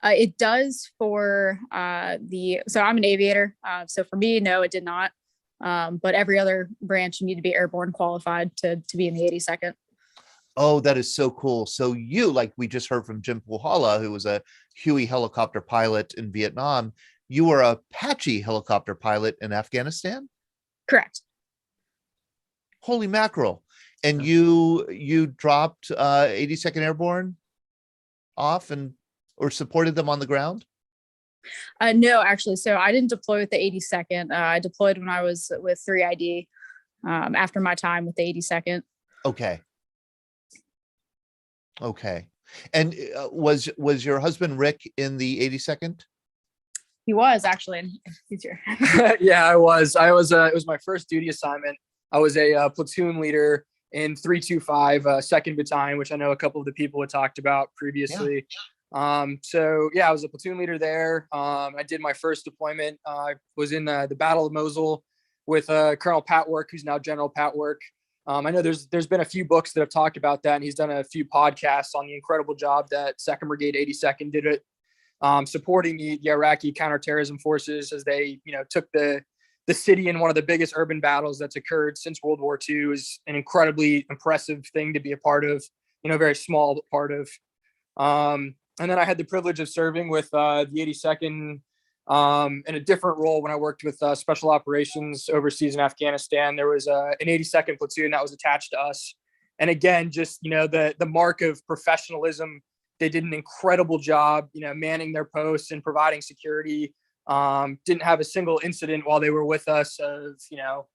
it does for so I'm an aviator. So for me, no, it did not. But every other branch, you need to be airborne qualified to be in the 82nd. Oh, that is so cool. So you, like we just heard from Jim Puhala, who was a Huey helicopter pilot in Vietnam, you were a Apache helicopter pilot in Afghanistan? Correct. Holy mackerel. And you dropped 82nd Airborne off or supported them on the ground? No, actually. So I didn't deploy with the 82nd. I deployed when I was with 3ID after my time with the 82nd. Okay. Okay. And was your husband Rick in the 82nd? He was actually. He's here. Yeah, I was. It was my first duty assignment. I was a platoon leader in 325 2nd Battalion, which I know a couple of the people had talked about previously. Yeah. So yeah, I was a platoon leader there. I did my first deployment. I was in the Battle of Mosul with Colonel Patwork, who's now General Patwork. I know there's been a few books that have talked about that, and he's done a few podcasts on the incredible job that 2nd Brigade 82nd did it, supporting the Iraqi counterterrorism forces as they, took the city in one of the biggest urban battles that's occurred since World War II. Is an incredibly impressive thing to be a part of, a very small part of. And then I had the privilege of serving with the 82nd in a different role when I worked with special operations overseas in Afghanistan. There was an 82nd platoon that was attached to us. And again, just, the mark of professionalism. They did an incredible job, manning their posts and providing security. Didn't have a single incident while they were with us of,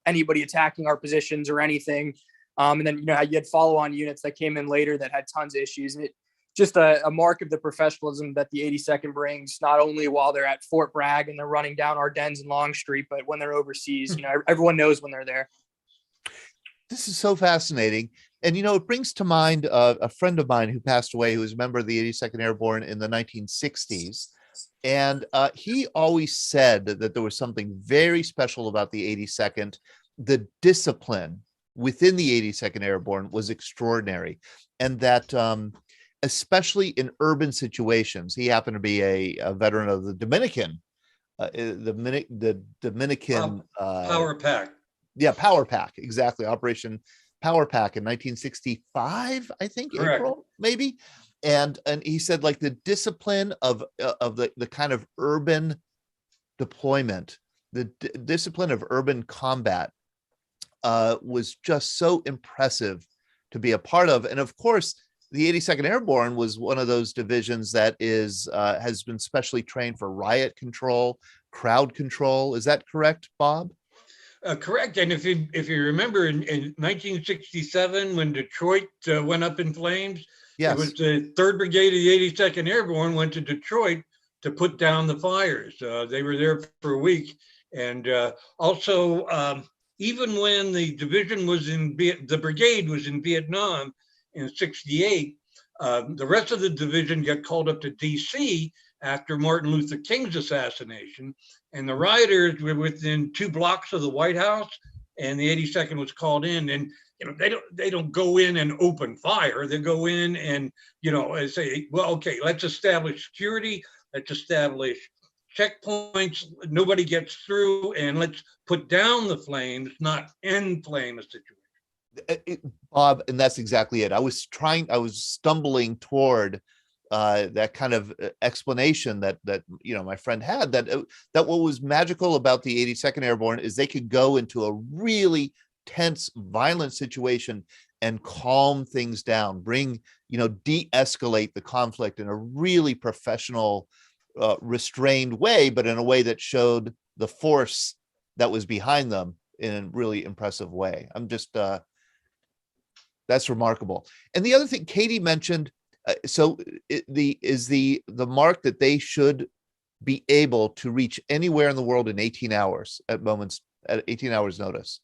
anybody attacking our positions or anything. And then, you had follow-on units that came in later that had tons of issues. And it just a mark of the professionalism that the 82nd brings, not only while they're at Fort Bragg and they're running down Ardennes and Longstreet, but when they're overseas, everyone knows when they're there. This is so fascinating. And, it brings to mind a friend of mine who passed away, who was a member of the 82nd Airborne in the 1960s. And he always said that there was something very special about the 82nd. The discipline within the 82nd Airborne was extraordinary. And that especially in urban situations, he happened to be a veteran of the Dominican the Dominican Power Pack. Yeah, Power Pack, exactly. Operation Power Pack in 1965, I think. Correct. April, maybe. And he said like the discipline of the kind of urban deployment, the discipline of urban combat was just so impressive to be a part of. And of course, the 82nd Airborne was one of those divisions that has been specially trained for riot control, crowd control. Is that correct, Bob? Correct. And if you remember in 1967, when Detroit went up in flames, yes, it was the 3rd Brigade of the 82nd Airborne went to Detroit to put down the fires. They were there for a week. And also, even when the division was the brigade was in Vietnam in 68, the rest of the division got called up to DC after Martin Luther King's assassination. And the rioters were within 2 blocks of the White House, and the 82nd was called in. And they don't go in and open fire. They go in and say, well, okay, let's establish security, let's establish checkpoints, nobody gets through, and let's put down the flames, not inflame a situation. Bob, and that's exactly it. I was stumbling toward that kind of explanation that my friend had, that what was magical about the 82nd Airborne is they could go into a really tense, violent situation and calm things down, de-escalate the conflict in a really professional, restrained way, but in a way that showed the force that was behind them in a really impressive way. That's remarkable. And the other thing Katie mentioned, the mark that they should be able to reach anywhere in the world in 18 hours at 18 hours notice.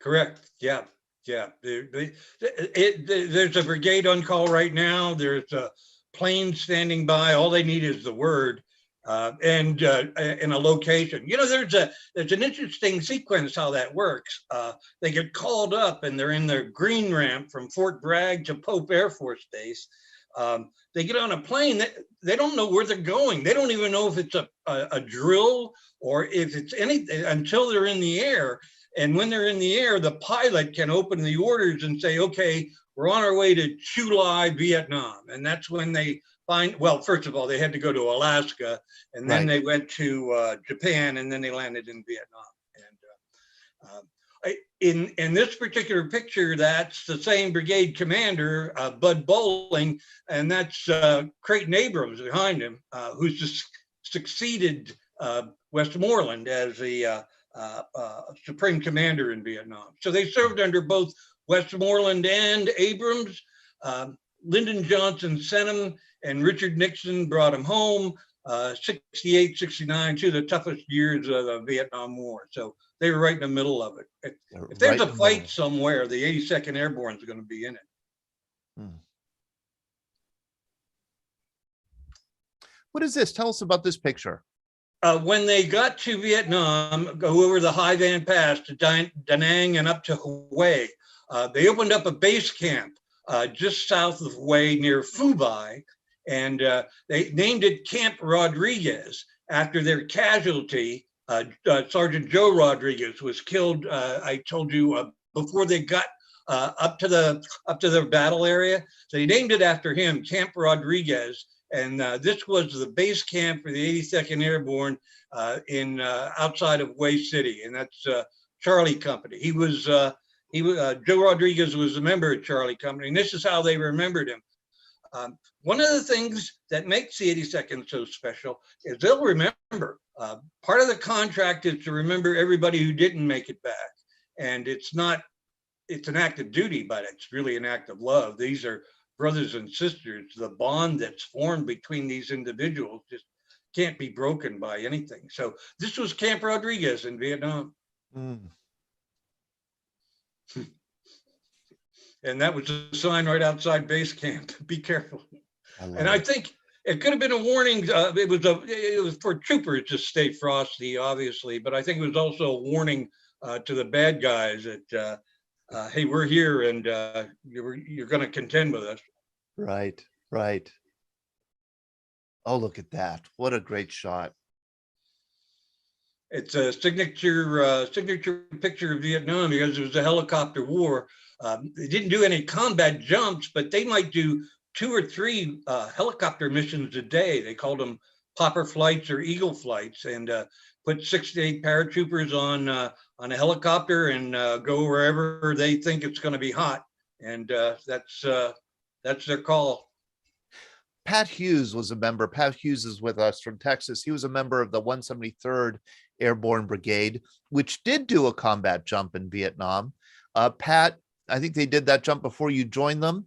Correct. Yeah. There's a brigade on call right now. There's a plane standing by. All they need is the word and in a location. There's an interesting sequence how that works. They get called up and they're in the green ramp from Fort Bragg to Pope Air Force Base. They get on a plane. They don't know where they're going. They don't even know if it's a drill or if it's anything until they're in the air. And when they're in the air, the pilot can open the orders and say, okay, we're on our way to Chu Lai, Vietnam. And that's when they find, well, first of all, they had to go to Alaska, and then they went to Japan, and then they landed in Vietnam. And in this particular picture, that's the same brigade commander, Bud Bowling, and that's Creighton Abrams behind him, who's just succeeded Westmoreland as the supreme commander in Vietnam. So they served under both Westmoreland and Abrams. Lyndon Johnson sent him, and Richard Nixon brought him home. 68, 69, 2 of the toughest years of the Vietnam War. So they were right in the middle of it. If there's a fight somewhere, the 82nd Airborne is going to be in it. What is this? Tell us about this picture. When they got to Vietnam, go over the Hai Van Pass to Da Nang and up to Hue, they opened up a base camp just south of Hue near Phu Bai, and they named it Camp Rodriguez after their casualty. Sergeant Joe Rodriguez was killed. I told you before they got up to the battle area. So they named it after him, Camp Rodriguez. And this was the base camp for the 82nd Airborne in outside of Hue City, and that's Charlie Company. Joe Rodriguez was a member of Charlie Company, and this is how they remembered him. One of the things that makes the 82nd so special is they'll remember. Part of the contract is to remember everybody who didn't make it back, and it's an act of duty, but it's really an act of love. These are brothers and sisters. The bond that's formed between these individuals just can't be broken by anything. So this was Camp Rodriguez in Vietnam. And that was a sign right outside base camp. Be careful. I think it could have been a warning. It was for troopers to stay frosty, obviously, but I think it was also a warning to the bad guys that, hey, we're here and you're going to contend with us. Right. Oh, look at that. What a great shot. It's a signature picture of Vietnam because it was a helicopter war. They didn't do any combat jumps, but they might do 2 or 3 helicopter missions a day. They called them popper flights or eagle flights, and put 6 to 8 paratroopers on a helicopter and go wherever they think it's going to be hot. And that's their call. Pat Hughes was a member. Pat Hughes is with us from Texas. He was a member of the 173rd Airborne Brigade, which did do a combat jump in Vietnam. Pat, I think they did that jump before you joined them.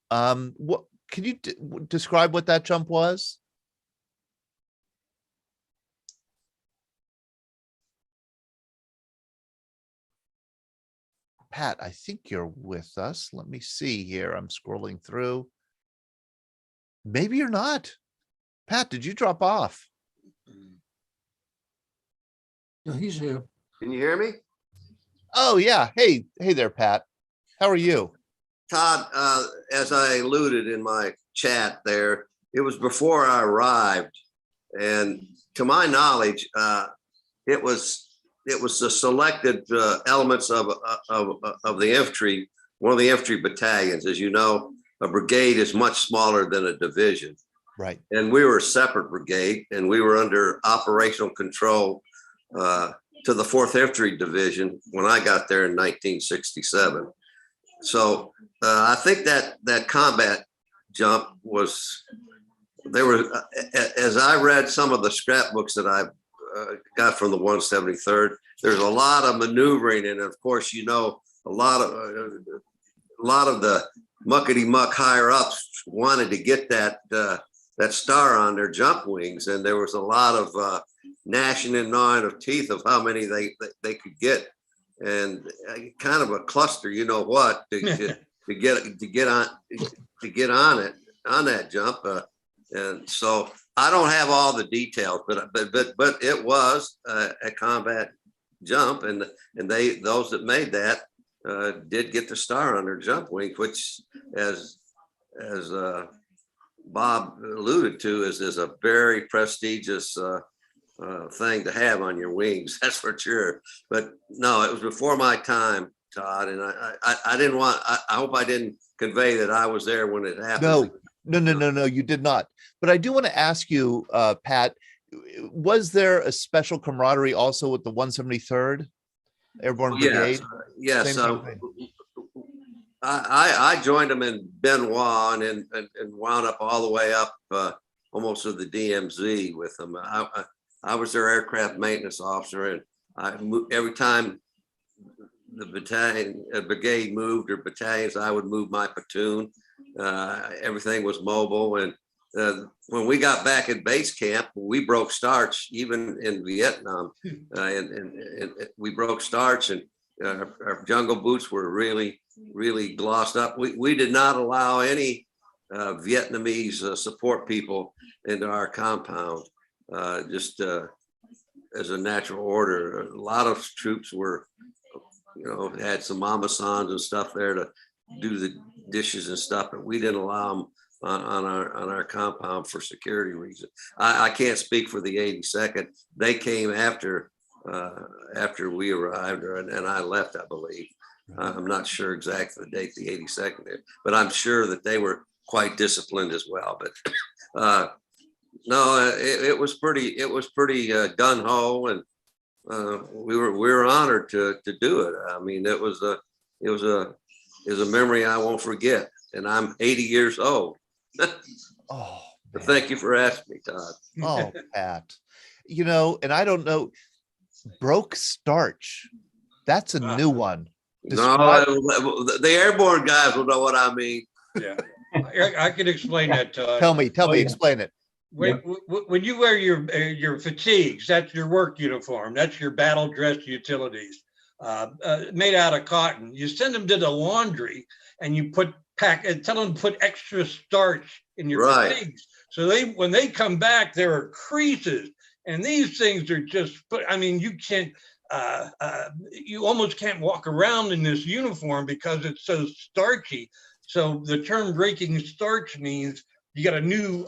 What can you describe what that jump was? Pat, I think you're with us. Let me see here. I'm scrolling through. Maybe you're not. Pat, did you drop off? No, he's here. Can you hear me? Oh, yeah. Hey there, Pat. How are you? Todd, as I alluded in my chat there, it was before I arrived. And to my knowledge, it was the selected elements of the infantry, one of the infantry battalions. As you know, a brigade is much smaller than a division. Right. And we were a separate brigade, and we were under operational control to the 4th Infantry Division when I got there in 1967. So I think that combat jump was, there were, as I read some of the scrapbooks that I got from the 173rd, there's a lot of maneuvering, and of course, you know, a lot of the muckety muck higher ups wanted to get that star on their jump wings, and there was a lot of gnashing and gnawing of teeth of how many they could get, and kind of a cluster, you know what, to get on that jump, and so I don't have all the details, but it was a combat jump, and those that made that did get the star on their jump wing, which, as Bob alluded to, is a very prestigious thing to have on your wings. That's for sure. But no, it was before my time, Todd, and I didn't want. I hope I didn't convey that I was there when it happened. No, you did not. But I do want to ask you, Pat, was there a special camaraderie also with the 173rd Airborne Brigade? Yes. I joined them in Benoit and wound up all the way up almost to the DMZ with them. I was their aircraft maintenance officer, and every time the brigade moved, or battalions, I would move my platoon. Everything was mobile, and when we got back at base camp, we broke starch, even in Vietnam, and we broke starch, and our jungle boots were really glossed up. We did not allow any Vietnamese support people into our compound, just as a natural order. A lot of troops were, had some mama sans and stuff there to do the dishes and stuff, but we didn't allow them on our compound for security reasons. I can't speak for the 82nd. They came after we arrived, and I left, I believe. I'm not sure exactly the date the 82nd did, but I'm sure that they were quite disciplined as well. But no, it was pretty gung ho, and we were honored to do it. I mean, it was a memory I won't forget, and I'm 80 years old. Oh, but thank you for asking me, Todd. Oh, Pat, and I don't know, broke starch. That's a new one. No, the airborne guys will know what I mean. Yeah, I can explain that, Todd. Tell me, explain it. When you wear your fatigues, that's your work uniform. That's your battle dress utilities, made out of cotton. You send them to the laundry, and you tell them to put extra starch in your fatigues. So when they come back, there are creases, and these things are just. I mean, you can't. You almost can't walk around in this uniform because it's so starchy. So the term breaking starch means you got a new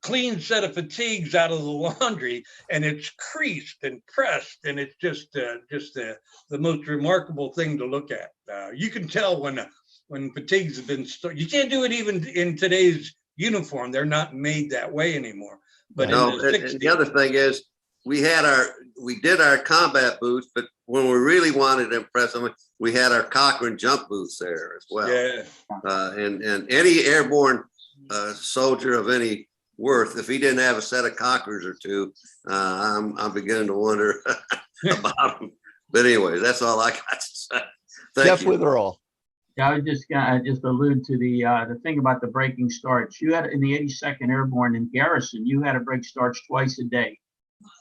clean set of fatigues out of the laundry, and it's creased and pressed, and it's just the most remarkable thing to look at. You can tell when fatigues have been you can't do it even in today's uniform. They're not made that way anymore. But no, in the 60s, and the other thing is we did our combat boots, but when we really wanted to impress them, we had our Corcoran jump boots there as well. Yeah. And any airborne soldier of any worth, if he didn't have a set of Cockerans or two, I'm beginning to wonder about him. But anyway, that's all I got to say. Jeff Witherall. Yeah, I just allude to the thing about the breaking starts. You had in the 82nd Airborne in garrison, you had to break starts twice a day.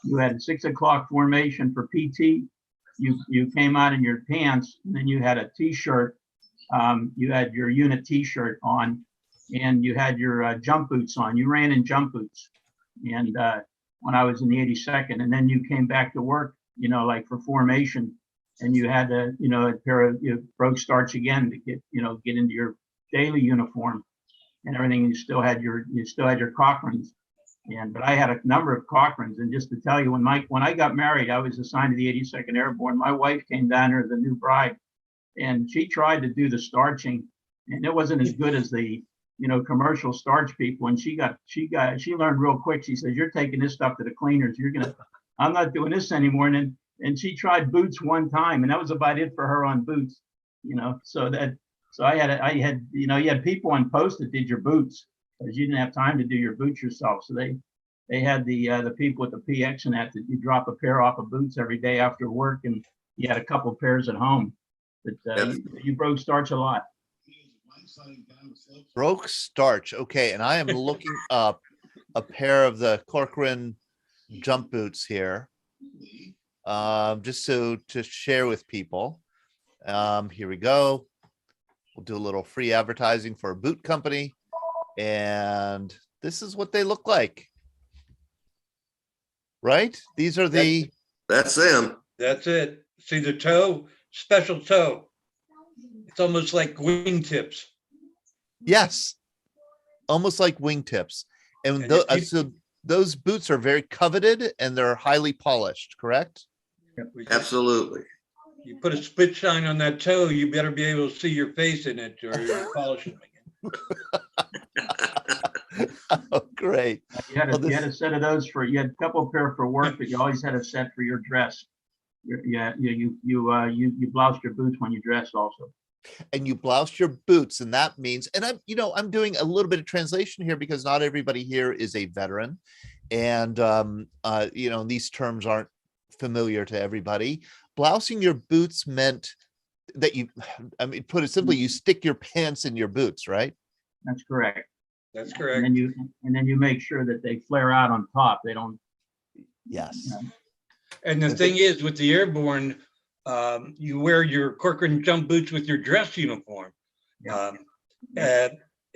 You had a 6 o'clock formation for PT. You came out in your pants, and then you had a t-shirt. You had your unit t-shirt on, and you had your jump boots on. You ran in jump boots. And when I was in the 82nd, and then you came back to work, like for formation, and you had a pair of broke starts again to get into your daily uniform and everything. And you still had your Cochrans. But I had a number of Cochrans, and just to tell you, when I got married, I was assigned to the 82nd Airborne. My wife came down here, the new bride, and she tried to do the starching, and it wasn't as good as the commercial starch people. And she learned real quick. She says, "You're taking this stuff to the cleaners. I'm not doing this anymore." And she tried boots one time, and that was about it for her on boots. So I had you had people on post that did your boots, because you didn't have time to do your boots yourself. So they had the people with the PX and that you drop a pair off of boots every day after work, and you had a couple of pairs at home. But you broke starch a lot. Broke starch. Okay, and I am looking up a pair of the Corcoran jump boots here, just to share with people. Here we go. We'll do a little free advertising for a boot company. And this is what they look like, right? These are that's them. That's it. See the toe, special toe. It's almost like wingtips. Yes, almost like wingtips. And so those boots are very coveted, and they're highly polished, correct? Absolutely. You put a spit shine on that toe, you better be able to see your face in it, or you're polishing it again. Oh, great. You had a set of those you had a couple of pair for work, but you always had a set for your dress. You bloused your boots when you dressed also. And you bloused your boots, and that means, and I'm doing a little bit of translation here because not everybody here is a veteran, and these terms aren't familiar to everybody. Blousing your boots meant that put it simply, you stick your pants in your boots, right? That's correct. That's correct. And then you make sure that they flare out on top. They don't. Yes. And the thing is, with the airborne, you wear your Corcoran jump boots with your dress uniform,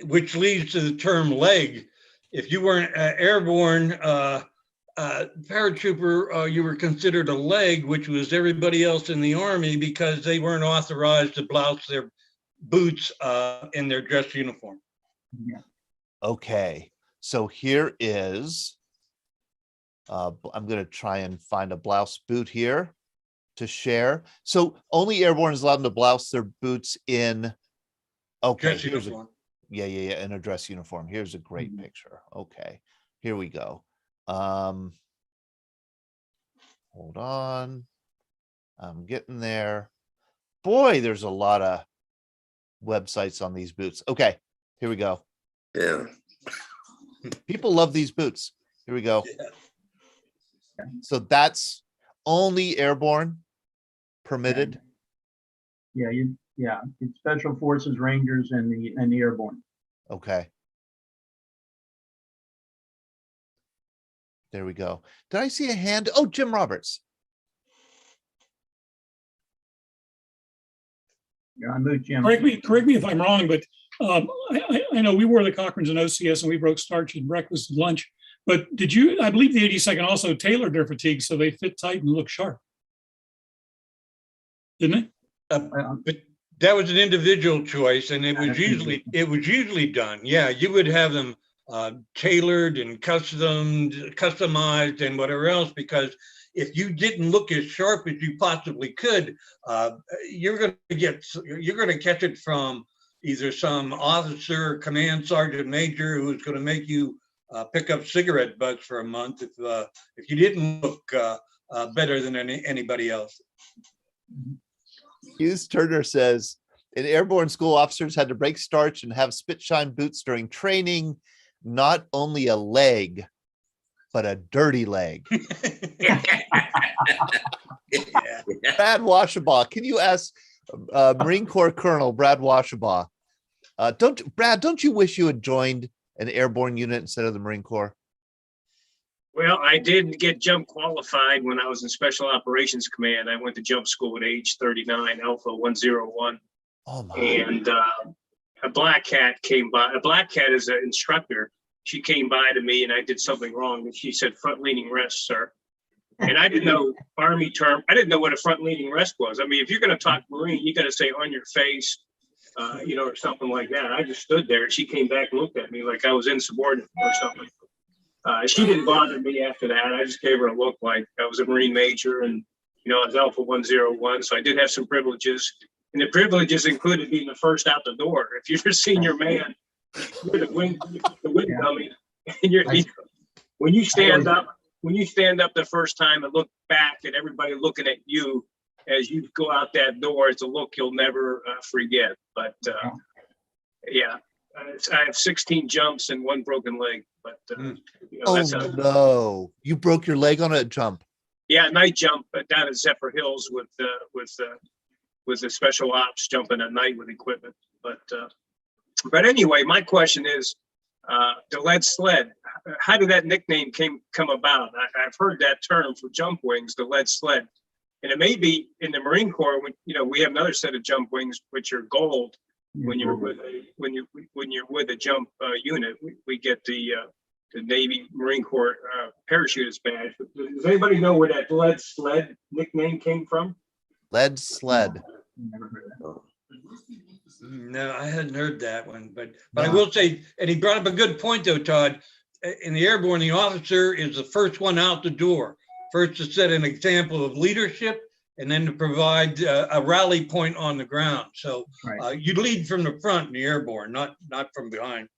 which leads to the term leg. If you weren't airborne paratrooper, you were considered a leg, which was everybody else in the Army, because they weren't authorized to blouse their boots in their dress uniform. Yeah. Okay, so here is, I'm going to try and find a blouse boot here to share. So only airborne is allowed to blouse their boots in, okay, here's in a dress uniform. Here's a great picture. Okay, here we go. Hold on, I'm getting there. Boy, there's a lot of websites on these boots. Okay, here we go. Yeah. People love these boots. Here we go. Yeah. So that's only airborne permitted. Yeah, it's Special Forces, Rangers, and the airborne. Okay. There we go. Did I see a hand? Oh, Jim Roberts. Yeah, I moved Jim. Correct me if I'm wrong, but I know we wore the Cochrans in OCS and we broke starch at breakfast and lunch. But I believe the 82nd also tailored their fatigues so they fit tight and look sharp. Didn't it? But that was an individual choice, and it was usually done. Yeah, you would have them tailored and customized and whatever else, because if you didn't look as sharp as you possibly could, you're going to catch it from either some officer, command sergeant major who's going to make you pick up cigarette butts for a month if you didn't look better than anybody else. Hughes Turner says, in airborne school, officers had to break starch and have spit shine boots during training. Not only a leg, but a dirty leg. Brad Washabaugh, can you ask Marine Corps Colonel Brad Washabaugh, don't you wish you had joined an airborne unit instead of the Marine Corps? Well, I did get jump qualified when I was in Special Operations Command. I went to jump school at age 39, Alpha 101. Oh my. And a black cat came by. A black cat is an instructor. She came by to me and I did something wrong. And she said, front leaning rest, sir. And I didn't know Army term. I didn't know what a front leaning rest was. I mean, if you're going to talk Marine, you got to say on your face, or something like that. I just stood there and she came back and looked at me like I was insubordinate or something. She didn't bother me after that. I just gave her a look like I was a Marine major and, I was Alpha 101. So I did have some privileges. And the privileges included being the first out the door. If you're a senior man, you're the wind dummy. And when you stand up the first time and look back at everybody looking at you as you go out that door, it's a look you'll never forget. But yeah, I have 16 jumps and 1 broken leg. But that's no, you broke your leg on a jump. Yeah, night jump down at Zephyr Hills with the special ops jumping at night with equipment. But anyway, my question is, the Lead Sled. How did that nickname come about? I've heard that term for jump wings, the Lead Sled, and it may be in the Marine Corps. When we have another set of jump wings which are gold. When you're with a jump unit, we get the Navy Marine Corps parachutist badge. Does anybody know where that Lead Sled nickname came from? Lead Sled. Never heard of that. No, I hadn't heard that one, but I will say, and he brought up a good point though, Todd. In the airborne, the officer is the first one out the door, first to set an example of leadership, and then to provide a rally point on the ground. So you lead from the front in the airborne, not from behind.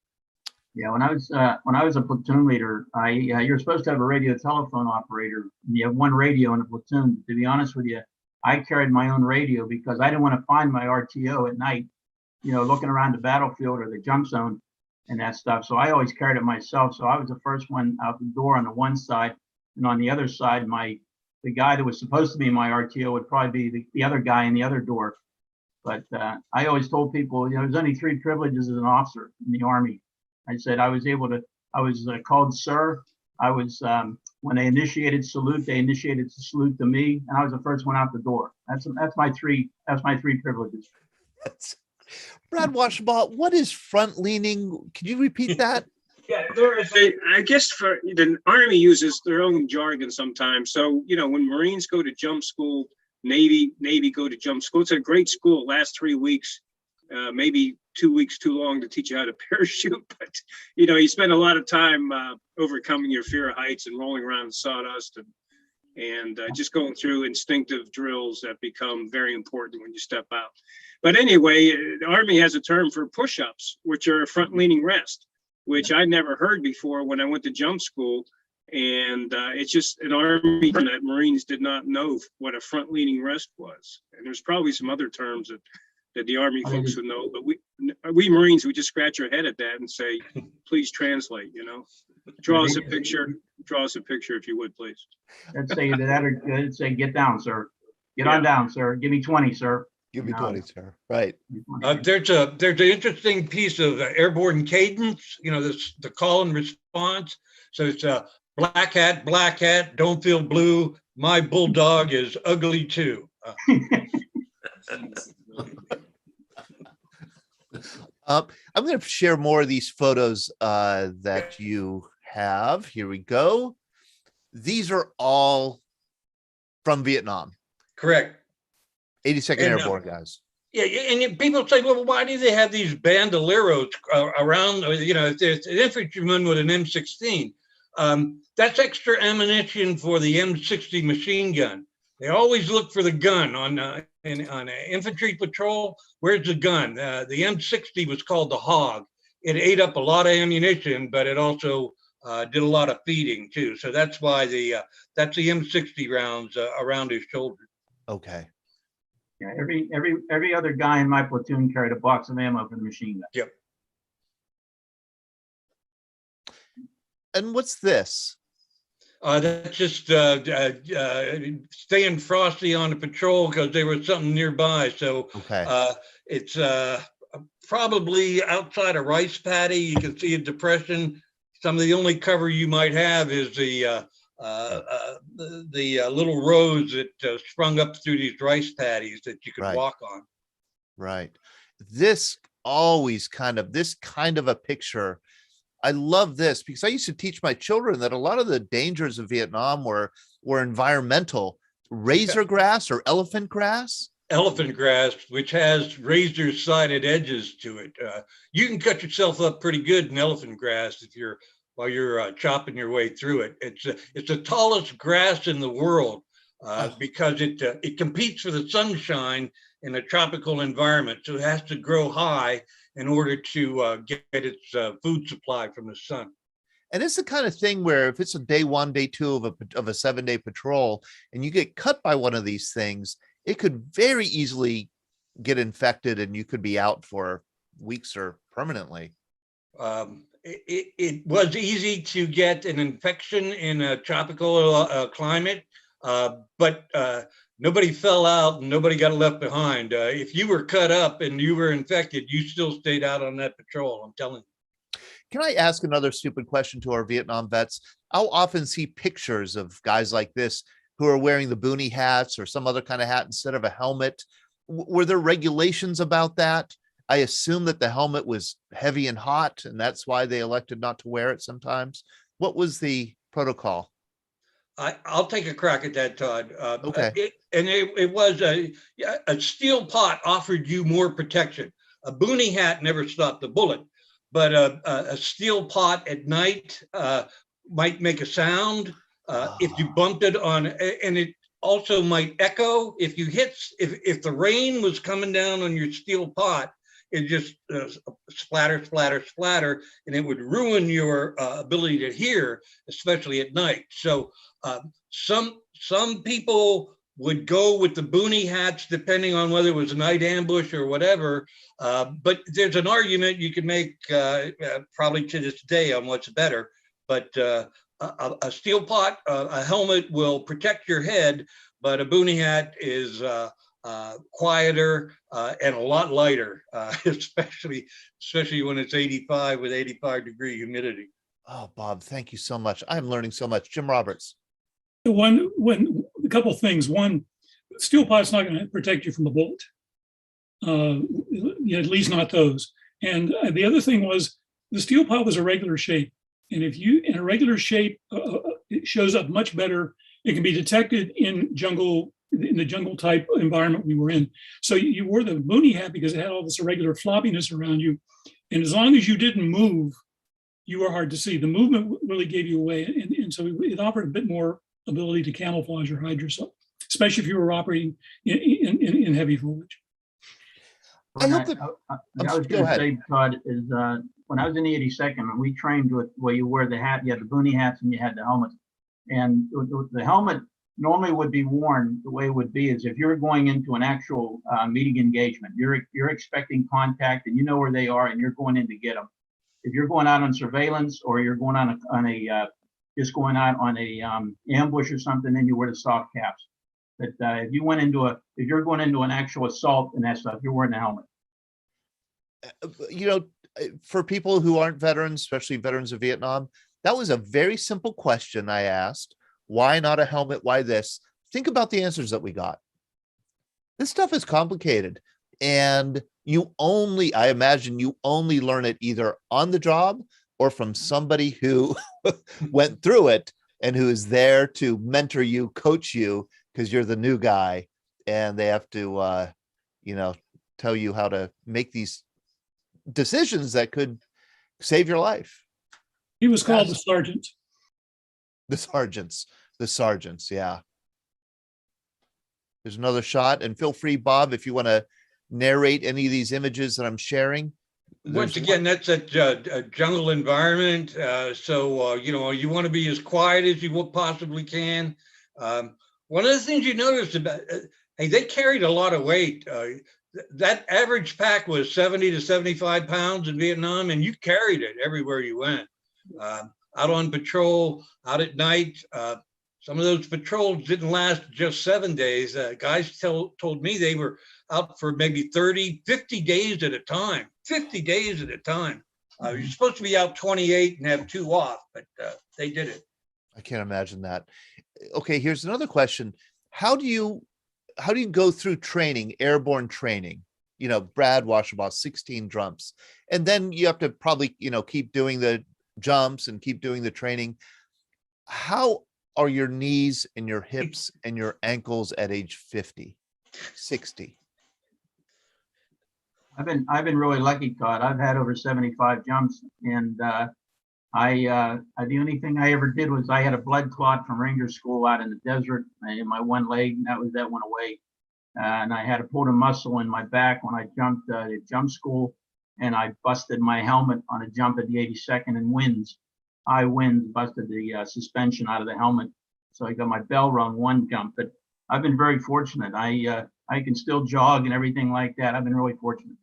Yeah, when I was a platoon leader, you're supposed to have a radio telephone operator. You have one radio in a platoon. To be honest with you, I carried my own radio because I didn't want to find my RTO at night, looking around the battlefield or the jump zone and that stuff. So I always carried it myself. So I was the first one out the door on the one side, and on the other side, the guy that was supposed to be my RTO would probably be the other guy in the other door. But I always told people, there's only 3 privileges as an officer in the Army. I said I was called sir. I was, when they initiated salute, they initiated the salute to me, and I was the first one out the door. That's my 3 privileges. Brad Washabaugh, what is front leaning? Can you repeat that? Yeah, I guess for the Army uses their own jargon sometimes. So, when Marines go to jump school, Navy go to jump school. It's a great school. It lasts 3 weeks, maybe 2 weeks too long to teach you how to parachute. But, you spend a lot of time overcoming your fear of heights and rolling around in sawdust and just going through instinctive drills that become very important when you step out. But anyway, the Army has a term for push-ups, which are a front-leaning rest, which I never heard before when I went to jump school. And it's just an Army term that Marines did not know what a front-leaning rest was. And there's probably some other terms that the Army folks would know, but we Marines, we just scratch our head at that and say, please translate, draw us a picture if you would, please. Let's say that, or let's say, get down, sir. Get on down, sir. Give me 20, sir. Give me 20, sir. Right. There's an interesting piece of airborne cadence, the call and response. So it's black hat, don't feel blue. My bulldog is ugly too. I'm going to share more of these photos that you have. Here we go. These are all from Vietnam. Correct. 82nd Airborne guys. Yeah, and people say, well, why do they have these bandoleros around? If there's an infantryman with an M16, that's extra ammunition for the M60 machine gun. They always look for the gun on an infantry patrol. Where's the gun? The M60 was called the Hog. It ate up a lot of ammunition, but it also did a lot of feeding too. So that's why that's the M60 rounds around his shoulder. Okay. Yeah, every other guy in my platoon carried a box of ammo for the machine gun. Yep. And what's this? That's just staying frosty on the patrol because there was something nearby. So okay. It's probably outside a rice paddy. You can see a depression. Some of the only cover you might have is the little roads that sprung up through these rice paddies that you could walk on. Right. This kind of a picture. I love this because I used to teach my children that a lot of the dangers of Vietnam were environmental. Razor grass or elephant grass? Elephant grass, which has razor-sided edges to it. You can cut yourself up pretty good in elephant grass while you're chopping your way through it. It's the tallest grass in the world because it competes for the sunshine in a tropical environment. So it has to grow high in order to get its food supply from the sun. And it's the kind of thing where if it's a day 1, day 2 of a 7-day patrol and you get cut by one of these things, it could very easily get infected and you could be out for weeks or permanently. It was easy to get an infection in a tropical climate, but nobody fell out and nobody got left behind. If you were cut up and you were infected, you still stayed out on that patrol, I'm telling you. Can I ask another stupid question to our Vietnam vets? I'll often see pictures of guys like this who are wearing the boonie hats or some other kind of hat instead of a helmet. Were there regulations about that? I assume that the helmet was heavy and hot, and that's why they elected not to wear it sometimes. What was the protocol? I'll take a crack at that, Todd. Okay. It was a steel pot offered you more protection. A boonie hat never stopped the bullet, but a steel pot at night might make a sound if you bumped it on, and it also might echo. If the rain was coming down on your steel pot, it just splatter, splatter, splatter, and it would ruin your ability to hear, especially at night. So some people would go with the boonie hats, depending on whether it was a night ambush or whatever. But there's an argument you can make probably to this day on what's better. But a steel pot, a helmet will protect your head, but a boonie hat is quieter and a lot lighter, especially when it's 85 with 85-degree humidity. Oh, Bob, thank you so much. I'm learning so much. Jim Roberts. A couple of things. One, steel pot's not going to protect you from a bullet. At least not those. And the other thing was the steel pot was a regular shape. And if you in a regular shape, it shows up much better. It can be detected in the jungle type environment we were in. So you wore the boonie hat because it had all this irregular floppiness around you. And as long as you didn't move, you were hard to see. The movement really gave you away. And so it offered a bit more ability to camouflage or hide yourself, especially if you were operating in heavy foliage. I was going to say, Todd, is when I was in the 82nd, we trained with where you wear the hat, you had the boonie hats and you had the helmet. And the helmet normally would be worn the way it would be is if you're going into an actual meeting engagement, you're expecting contact and you know where they are and you're going in to get them. If you're going out on surveillance or you're going on a ambush or something, then you wear the soft caps. But if you're going into an actual assault and that stuff, you're wearing a helmet. For people who aren't veterans, especially veterans of Vietnam, that was a very simple question I asked. Why not a helmet? Why this? Think about the answers that we got. This stuff is complicated. And I imagine you only learn it either on the job or from somebody who went through it and who is there to mentor you, coach you, because you're the new guy and they have to, tell you how to make these decisions that could save your life. He was called the sergeant. The sergeants. Yeah. There's another shot, and feel free, Bob, if you want to narrate any of these images that I'm sharing. Once again, that's a jungle environment. So, you want to be as quiet as you possibly can. One of the things you noticed about, hey, they carried a lot of weight. That average pack was 70 to 75 pounds in Vietnam, and you carried it everywhere you went. Out on patrol, out at night. Some of those patrols didn't last just 7 days. Guys told me they were out for maybe 30, 50 days at a time. 50 days at a time. You're supposed to be out 28 and have 2 off, but they did it. I can't imagine that. Okay, here's another question. How do you go through training, airborne training? Brad Washabaugh, 16 jumps. And then you have to probably, keep doing the jumps and keep doing the training. How are your knees and your hips and your ankles at age 50, 60? I've been really lucky, Todd. I've had over 75 jumps, and the only thing I ever did was I had a blood clot from Ranger School out in the desert in my one leg, and that went away. And I had to pull a muscle in my back when I jumped at jump school, and I busted my helmet on a jump at the 82nd in winds. High winds busted the suspension out of the helmet, so I got my bell rung one jump. But I've been very fortunate. I can still jog and everything like that. I've been really fortunate.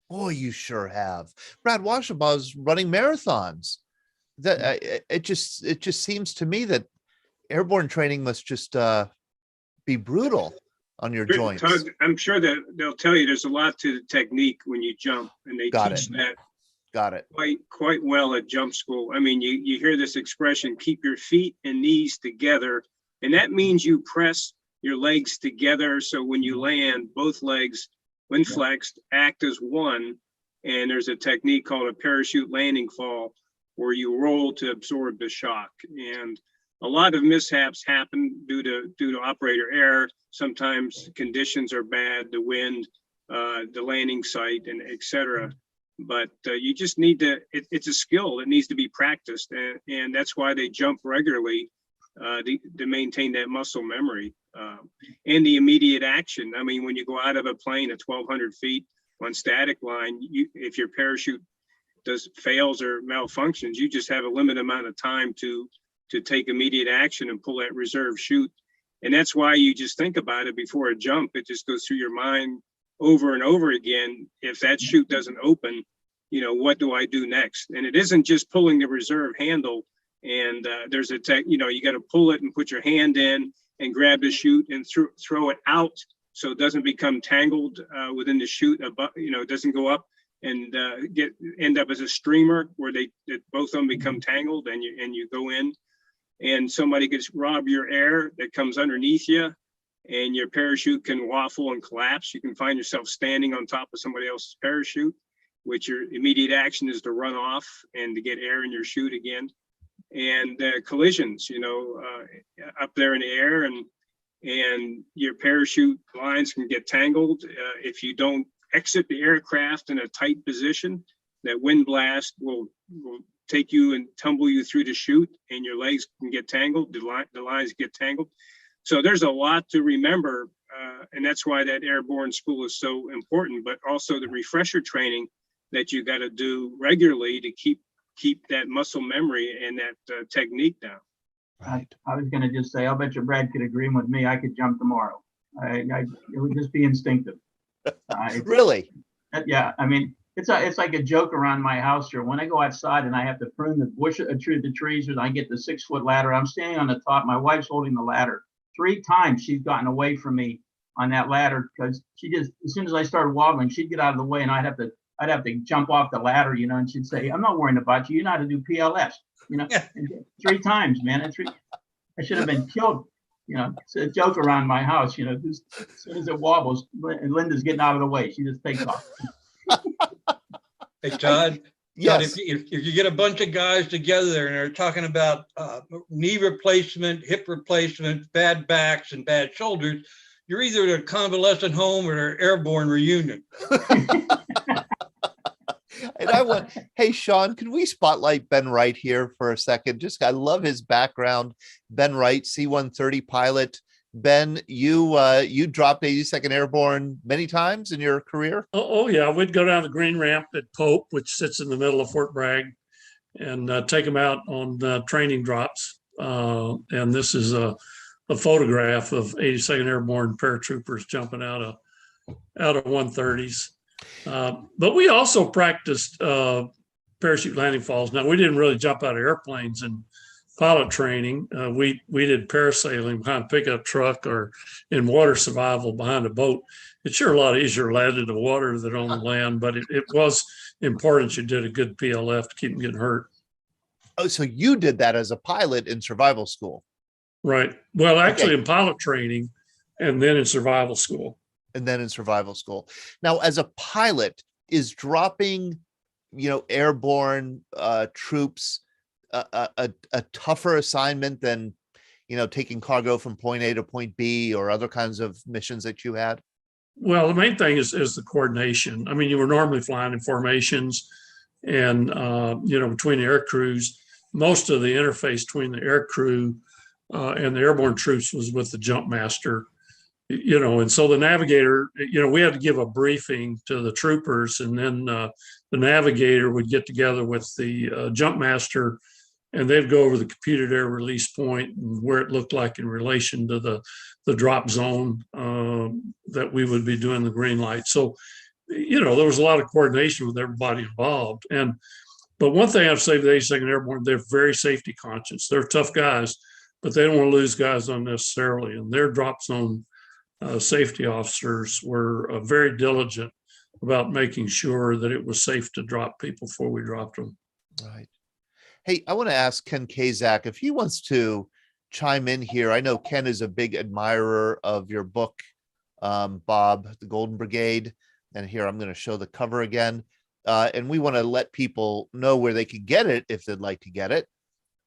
Boy, you sure have. Brad Washabaugh's running marathons. That it just seems to me that airborne training must just be brutal on your joints. Todd, I'm sure that they'll tell you there's a lot to the technique when you jump, and they teach that. Got it. Quite well at jump school. I mean, you hear this expression, keep your feet and knees together, and that means you press your legs together. So when you land, both legs, when flexed, act as one. And there's a technique called a parachute landing fall, where you roll to absorb the shock. And a lot of mishaps happen due to operator error. Sometimes conditions are bad, the wind, the landing site, and et cetera. But you just need to, it's a skill that needs to be practiced. And that's why they jump regularly to maintain that muscle memory and the immediate action. I mean, when you go out of a plane at 1,200 feet on static line, if your parachute fails or malfunctions, you just have a limited amount of time to take immediate action and pull that reserve chute. And that's why you just think about it before a jump. It just goes through your mind over and over again. If that chute doesn't open, what do I do next? And it isn't just pulling the reserve handle. And there's a you got to pull it and put your hand in and grab the chute and throw it out so it doesn't become tangled within the chute. It doesn't go up and end up as a streamer where both of them become tangled, and you go in, and somebody gets rob your air that comes underneath you, and your parachute can waffle and collapse. You can find yourself standing on top of somebody else's parachute, which your immediate action is to run off and to get air in your chute again. And collisions, up there in the air, and your parachute lines can get tangled. If you don't exit the aircraft in a tight position, that wind blast will take you and tumble you through the chute, and your legs can get tangled, the lines get tangled. So there's a lot to remember, and that's why that airborne school is so important, but also the refresher training that you got to do regularly to keep that muscle memory and that technique down. Right. I was going to just say, I'll bet you Brad could agree with me. I could jump tomorrow. It would just be instinctive. Really? Yeah. I mean, it's like a joke around my house here. When I go outside and I have to prune the trees, or I get the 6-foot ladder, I'm standing on the top. My wife's holding the ladder. 3 times she's gotten away from me on that ladder, because she just, as soon as I started wobbling, she'd get out of the way, and I'd have to jump off the ladder, and she'd say, "I'm not worrying about you. You know how to do PLS." 3 times, man. I should have been killed. It's a joke around my house. As soon as it wobbles, and Linda's getting out of the way, she just takes off. Hey, Todd. Yes. Todd, if you get a bunch of guys together and they're talking about knee replacement, hip replacement, bad backs, and bad shoulders, you're either at a convalescent home or an airborne reunion. And hey, Sean, can we spotlight Ben Wright here for a second? I love his background. Ben Wright, C-130 pilot. Ben, you dropped 82nd Airborne many times in your career? Oh yeah, we'd go down the green ramp at Pope, which sits in the middle of Fort Bragg, and take them out on training drops. And this is a photograph of 82nd Airborne paratroopers jumping out of 130s. But we also practiced parachute landing falls. Now, we didn't really jump out of airplanes in pilot training. We did parasailing behind a pickup truck or in water survival behind a boat. It's sure a lot easier to land in the water than on the land, but it was important you did a good PLF to keep them getting hurt. Oh, so you did that as a pilot in survival school? Right. Well, actually in pilot training and then in survival school. Now, as a pilot, is dropping, airborne troops a tougher assignment than, taking cargo from point A to point B or other kinds of missions that you had? Well, the main thing is the coordination. I mean, you were normally flying in formations and, between the air crews, most of the interface between the air crew and the airborne troops was with the jump master, and so the navigator, we had to give a briefing to the troopers, and then the navigator would get together with the jump master, and they'd go over the computed air release point and where it looked like in relation to the drop zone that we would be doing the green light. So, there was a lot of coordination with everybody involved. But one thing I have to say to the 82nd Airborne, they're very safety conscious. They're tough guys, but they don't want to lose guys unnecessarily. And their drop zone safety officers were very diligent about making sure that it was safe to drop people before we dropped them. Right. Hey, I want to ask Ken Kazak if he wants to chime in here. I know Ken is a big admirer of your book, Bob, The Golden Brigade. And here I'm going to show the cover again. And we want to let people know where they can get it if they'd like to get it.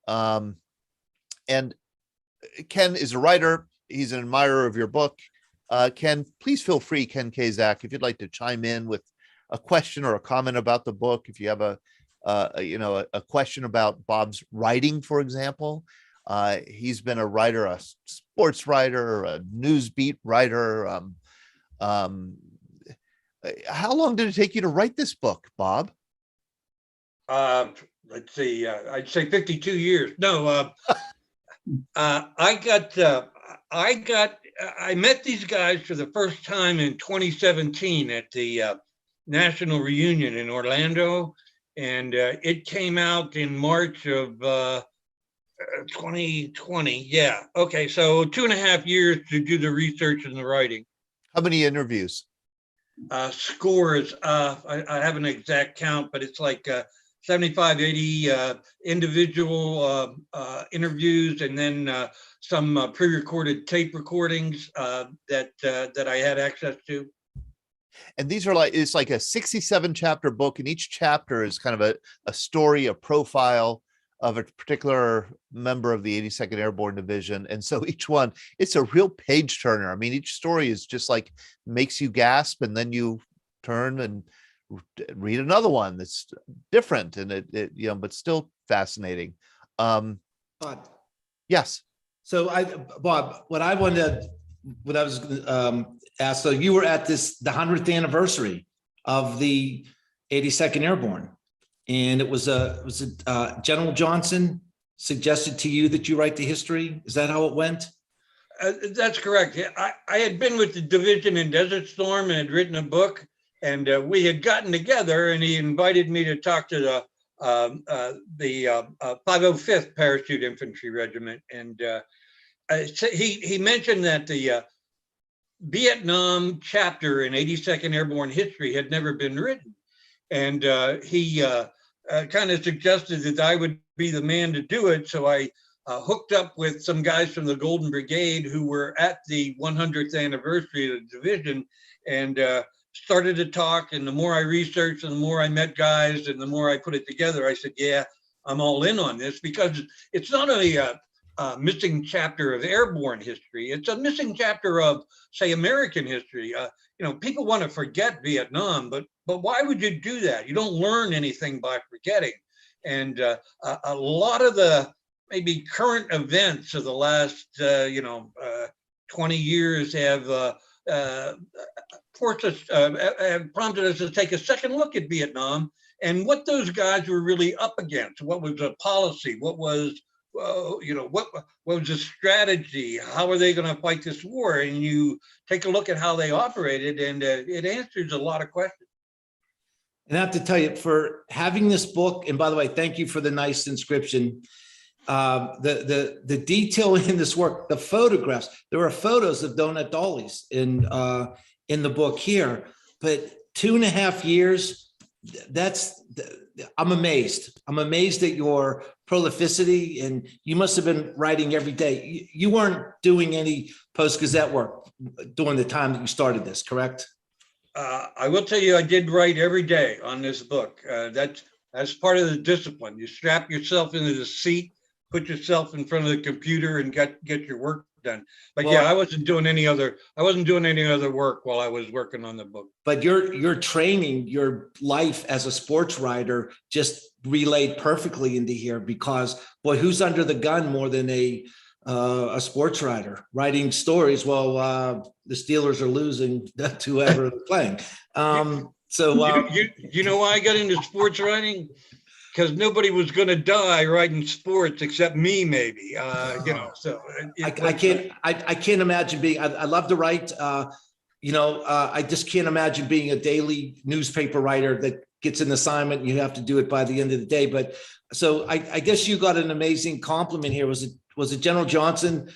And Ken is a writer. He's an admirer of your book. Ken, please feel free, Ken Kazak, if you'd like to chime in with a question or a comment about the book. If you have a question about Bob's writing, for example. He's been a writer, a sports writer, a news beat writer. How long did it take you to write this book, Bob? Let's see. I'd say 52 years. No, I met these guys for the first time in 2017 at the National Reunion in Orlando, and it came out in March of 2020. Yeah. Okay. So 2.5 years to do the research and the writing. How many interviews? Scores. I have an exact count, but it's like 75, 80 individual interviews, and then some pre-recorded tape recordings that I had access to. And these are it's like a 67 chapter book, and each chapter is kind of a story, a profile of a particular member of the 82nd Airborne Division. And so each one, it's a real page turner. I mean, each story is just like makes you gasp, and then you turn and read another one that's different and it but still fascinating. Yes. So Bob, what I was asked, so you were at the 100th anniversary of the 82nd Airborne, and it was General Johnson suggested to you that you write the history. Is that how it went? That's correct. I had been with the division in Desert Storm and had written a book, and we had gotten together, and he invited me to talk to the 505th Parachute Infantry Regiment. And he mentioned that the Vietnam chapter in 82nd Airborne history had never been written. And he kind of suggested that I would be the man to do it. So I hooked up with some guys from the Golden Brigade who were at the 100th anniversary of the division, and started to talk. And the more I researched and the more I met guys and the more I put it together, I said, yeah, I'm all in on this, because it's not only missing chapter of airborne history. It's a missing chapter of, say, American history. People want to forget Vietnam, but why would you do that? You don't learn anything by forgetting. And a lot of the maybe current events of the last 20 years have forced us, have prompted us to take a second look at Vietnam and what those guys were really up against. What was the policy? What was what was the strategy? How are they going to fight this war? And you take a look at how they operated, and it answers a lot of questions. And I have to tell you, for having this book, and by the way, thank you for the nice inscription. The detail in this work, the photographs, there are photos of donut dollies in the book here, but 2.5 years, I'm amazed. I'm amazed at your prolificity, and you must have been writing every day. You weren't doing any Post-Gazette work during the time that you started this, correct? I will tell you, I did write every day on this book. That's part of the discipline. You strap yourself into the seat, put yourself in front of the computer, and get your work done. But well, yeah, I wasn't doing any other work while I was working on the book. But your training, your life as a sports writer just relayed perfectly into here, because boy, who's under the gun more than a sports writer writing stories? Well, the Steelers are losing to whoever they're playing. You know why I got into sports writing? Because nobody was going to die writing sports except me, maybe. So I can't imagine being. I love to write. I just can't imagine being a daily newspaper writer that gets an assignment and you have to do it by the end of the day. But so I guess you got an amazing compliment here. Was it General Johnson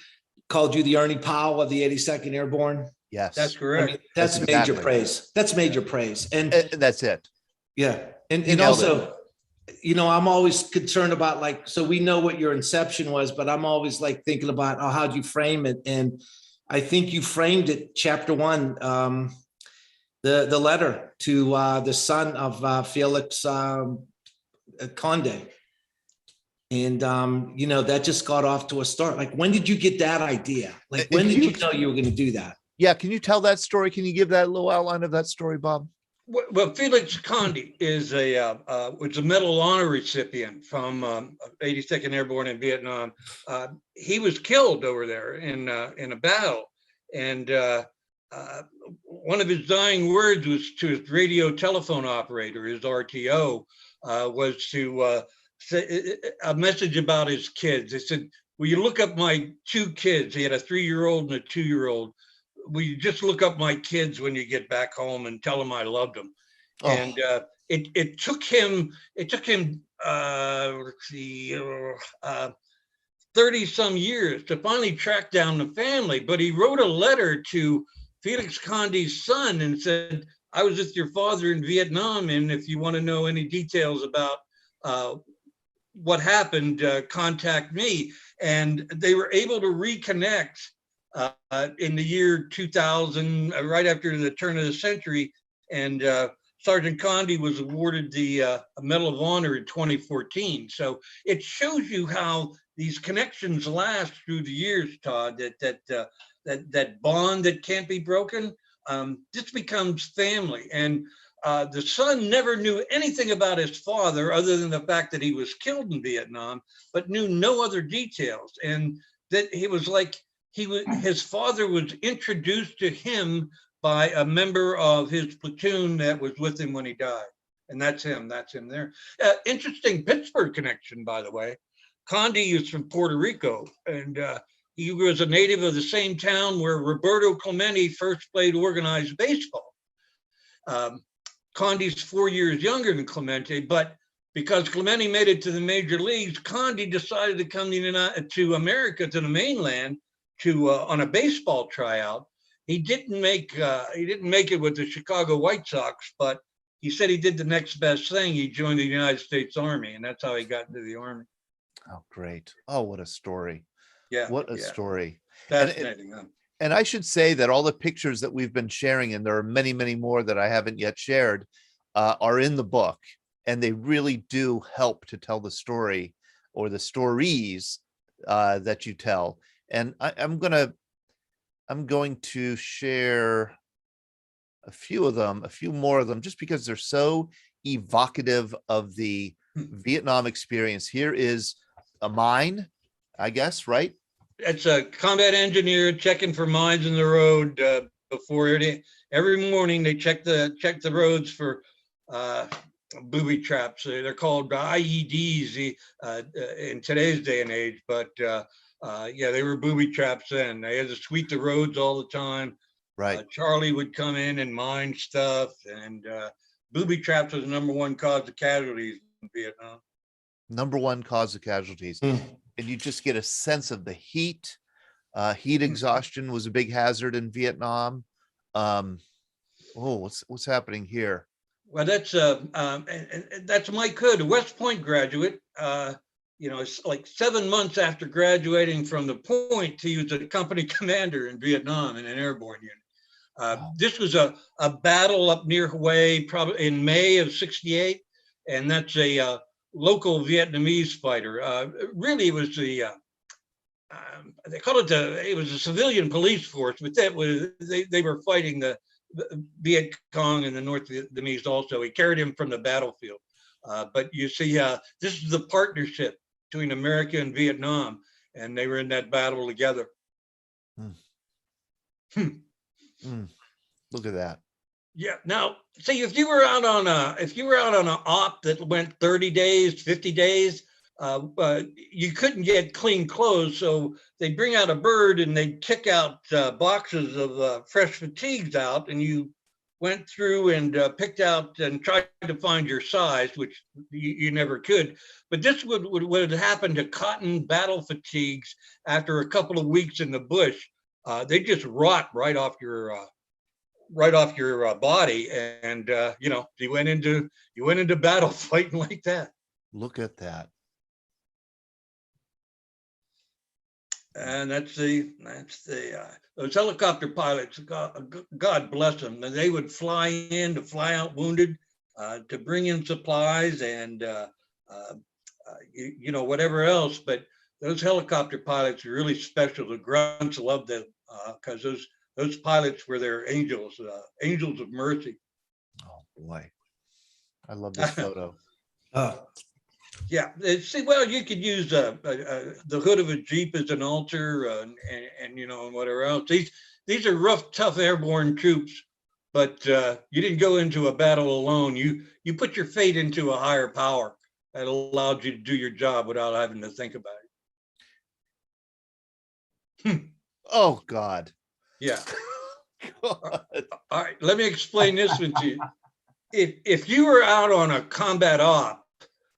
called you the Ernie Powell of the 82nd Airborne? Yes, that's correct. I mean, that's major exactly. Praise. That's major praise, and that's it. Yeah, and also. I'm always concerned about so we know what your inception was, but I'm always thinking about, how'd you frame it? And I think you framed it, chapter 1, the letter to the son of Felix Conde. And, that just got off to a start. When did you get that idea? When did you know you were going to do that? Yeah. Can you tell that story? Can you give that little outline of that story, Bob? Well, Felix Conde was a Medal of Honor recipient from 82nd Airborne in Vietnam. He was killed over there in a battle, and one of his dying words was to his radio telephone operator, his RTO, was to say a message about his kids. They said, "Will you look up my 2 kids?" He had a 3-year-old and a 2-year-old. "Will you just look up my kids when you get back home and tell them I loved them?" Oh. And it took him 30 some years to finally track down the family. But he wrote a letter to Felix Conde's son and said, "I was with your father in Vietnam, and if you want to know any details about what happened, contact me." And they were able to reconnect in the year 2000, right after the turn of the century, and Sergeant Conde was awarded the Medal of Honor in 2014. So it shows you how these connections last through the years, Todd. That bond that can't be broken. This becomes family, and the son never knew anything about his father other than the fact that he was killed in Vietnam, but knew no other details, and that he was his father was introduced to him by a member of his platoon that was with him when he died. And that's him there. Interesting Pittsburgh connection, by the way. Conde is from Puerto Rico, and he was a native of the same town where Roberto Clemente first played organized baseball. Conde's 4 years younger than Clemente, but because Clemente made it to the major leagues, Conde decided to come to America, to the mainland, on a baseball tryout. He didn't make it with the Chicago White Sox, but he said he did the next best thing. He joined the United States Army, and that's how he got into the Army. Oh, great. Oh, what a story. Yeah. What a story. Fascinating. And I should say that all the pictures that we've been sharing, and there are many, many more that I haven't yet shared, are in the book. And they really do help to tell the story, or the stories, that you tell. And I'm going to share a few more of them, just because they're so evocative of the Vietnam experience. Here is a mine, I guess, right? It's a combat engineer checking for mines in the road before every morning. They check the roads for booby traps. They're called IEDs in today's day and age, but yeah, they were booby traps then. They had to sweep the roads all the time. Right. Charlie would come in and mine stuff, and booby traps was the #1 cause of casualties in Vietnam. #1 cause of casualties. And you just get a sense of the heat. Heat exhaustion was a big hazard in Vietnam. What's happening here? Well, that's that's Mike Hood, a West Point graduate. It's like 7 months after graduating from the Point, he was a company commander in Vietnam in an airborne unit. This was a battle up near Hue, probably in May of '68, and that's a local Vietnamese fighter. Really, it was the they call it it was a civilian police force, but that was they were fighting the Viet Cong in the North Vietnamese also. He carried him from the battlefield. But you see, this is the partnership between America and Vietnam, and they were in that battle together. Look at that. Yeah. Now, see, if you were out on an op that went 30 days, 50 days, you couldn't get clean clothes. So they'd bring out a bird and they'd kick out boxes of fresh fatigues out, and you went through and picked out and tried to find your size, which you never could. But this would happen to cotton battle fatigues after a couple of weeks in the bush. They just rot right off your body, and you went into battle fighting like that. Look at that. And that's those helicopter pilots. God bless them. They would fly in to fly out wounded, to bring in supplies and whatever else. But those helicopter pilots are really special. The grunts love them because those pilots were their angels, angels of mercy. Oh boy, I love this photo. Yeah, see, well, you could use the hood of a Jeep as an altar, and whatever else. These are rough, tough airborne troops, but you didn't go into a battle alone. You put your fate into a higher power that allowed you to do your job without having to think about it. Oh God. Yeah. All right, let me explain this one to you. If you were out on a combat op,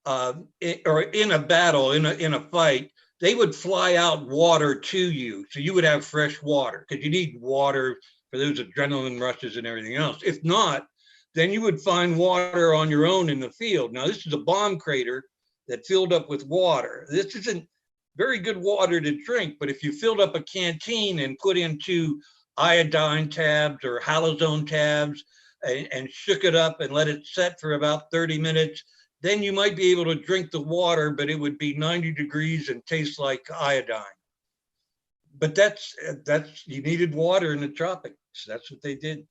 or in a battle, in a fight, they would fly out water to you, so you would have fresh water, because you need water for those adrenaline rushes and everything else. If not, then you would find water on your own in the field. Now, this is a bomb crater that filled up with water. This isn't very good water to drink, but if you filled up a canteen and put into iodine tabs or halazone tabs and shook it up and let it set for about 30 minutes, then you might be able to drink the water, but it would be 90 degrees and taste like iodine. But that's you needed water in the tropics. That's what they did.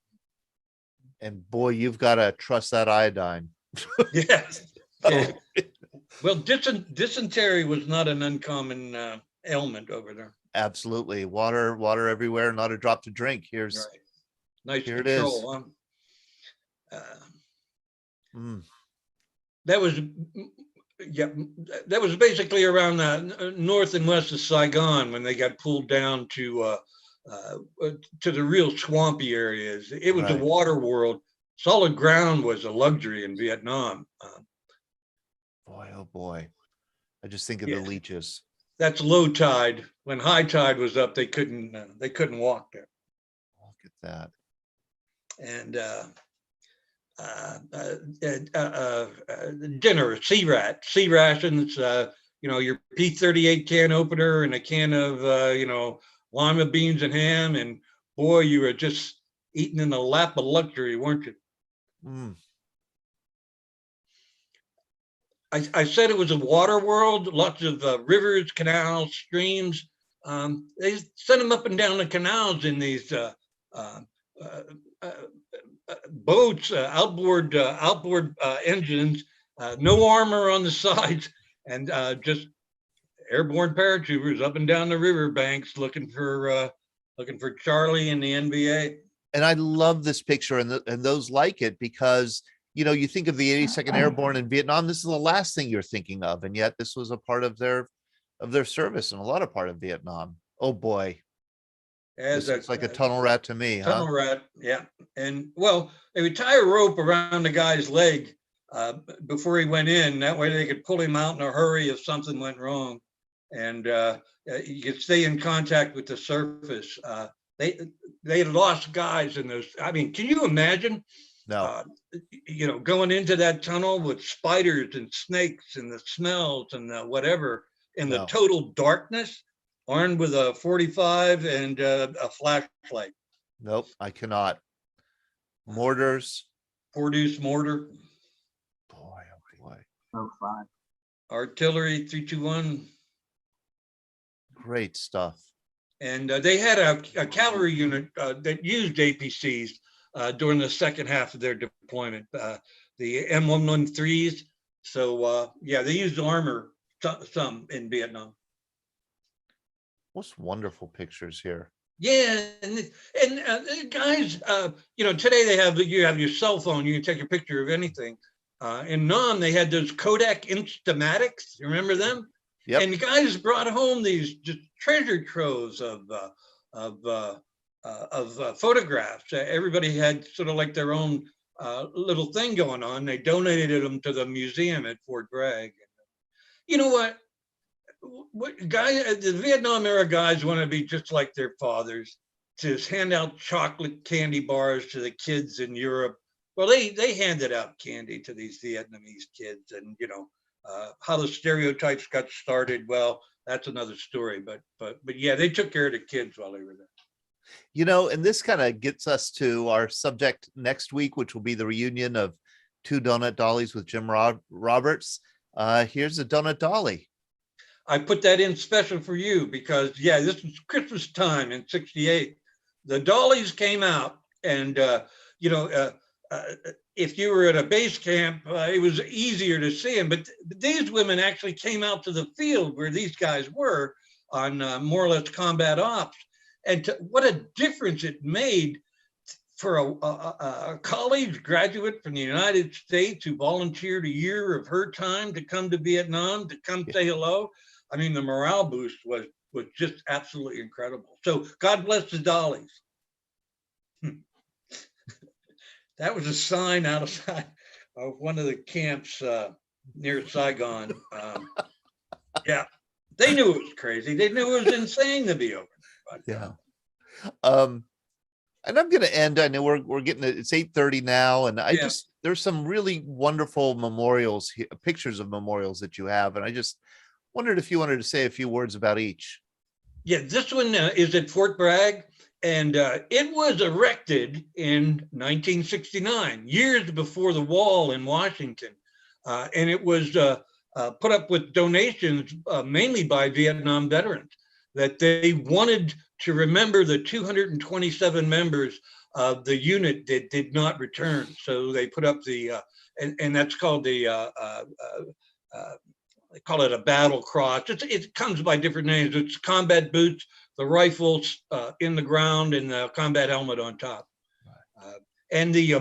And boy, you've got to trust that iodine. Yes. Yeah. Well, dysentery was not an uncommon ailment over there. Absolutely. Water everywhere, not a drop to drink. Here's right. Nice here control, it is. That was basically around north and west of Saigon when they got pulled down to the real swampy areas. It was a water world. Solid ground was a luxury in Vietnam. Boy, oh boy. I just think of the leeches. That's low tide. When high tide was up, they couldn't walk there. Look at that. And dinner, sea rations, your P-38 can opener and a can of, lima beans and ham. And boy, you were just eating in a lap of luxury, weren't you? I said it was a water world, lots of rivers, canals, streams. They sent them up and down the canals in these boats, outboard engines, no armor on the sides, and just airborne parachuters up and down the river banks looking for Charlie and the NVA. And I love this picture and those like it because, you know, you think of the 82nd Airborne in Vietnam, this is the last thing you're thinking of. And yet this was a part of their service and a lot of part of Vietnam. Oh boy. It's like a tunnel rat to me. Tunnel rat, yeah. And well, they would tie a rope around the guy's leg before he went in. That way they could pull him out in a hurry if something went wrong. And you could stay in contact with the surface. They had lost guys in those. I mean, can you imagine? No. You know, going into that tunnel with spiders and snakes and the smells and the whatever in the total darkness, armed with a 45 and a flashlight. Nope, I cannot. Mortars. 4-deuce mortar. Boy, oh boy. Oh, fine. Artillery 321. Great stuff. And they had a cavalry unit that used APCs during the second half of their deployment, the M113s. So yeah, they used armor some in Vietnam. Most wonderful pictures here. Yeah, and guys, you know, today you have your cell phone, you can take a picture of anything. In Nam, they had those Kodak Instamatics. You remember them? Yep. And the guys brought home these just treasure troves of photographs. Everybody had sort of like their own little thing going on. They donated them to the museum at Fort Bragg. You know what? The Vietnam era guys want to be just like their fathers, to hand out chocolate candy bars to the kids in Europe. Well, they handed out candy to these Vietnamese kids, and you know how the stereotypes got started. Well, that's another story. But yeah, they took care of the kids while they were there. You know, and this kind of gets us to our subject next week, which will be the reunion of 2 donut dollies with Jim Roberts. Here's a donut dolly. I put that in special for you because, yeah, this was Christmas time in '68. The dollies came out, and, you know, if you were at a base camp, it was easier to see them. But these women actually came out to the field where these guys were on more or less combat ops. And what a difference it made for a college graduate from the United States who volunteered a year of her time to come to Vietnam, to come say hello. I mean, the morale boost was just absolutely incredible. So God bless the dollies. That was a sign outside of one of the camps near Saigon. Yeah, they knew it was crazy. They knew it was insane to be over. But, yeah. And I'm going to end. I know we're getting it. It's 8:30 now, and there's some really wonderful memorials, pictures of memorials that you have, and I just wondered if you wanted to say a few words about each. Yeah, this one is at Fort Bragg, and it was erected in 1969, years before the wall in Washington, and it was put up with donations mainly by Vietnam veterans, that they wanted to remember the 227 members of the unit that did not return. So they put up the, and that's called the, they call it a battle cross. It comes by different names. It's combat boots, the rifles in the ground, and the combat helmet on top. And the,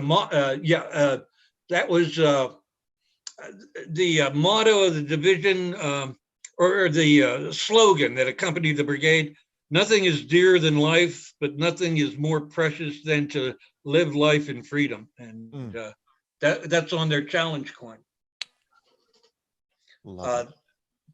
that was the motto of the division, or the slogan that accompanied the brigade: nothing is dearer than life, but nothing is more precious than to live life in freedom. And that's on their challenge coin.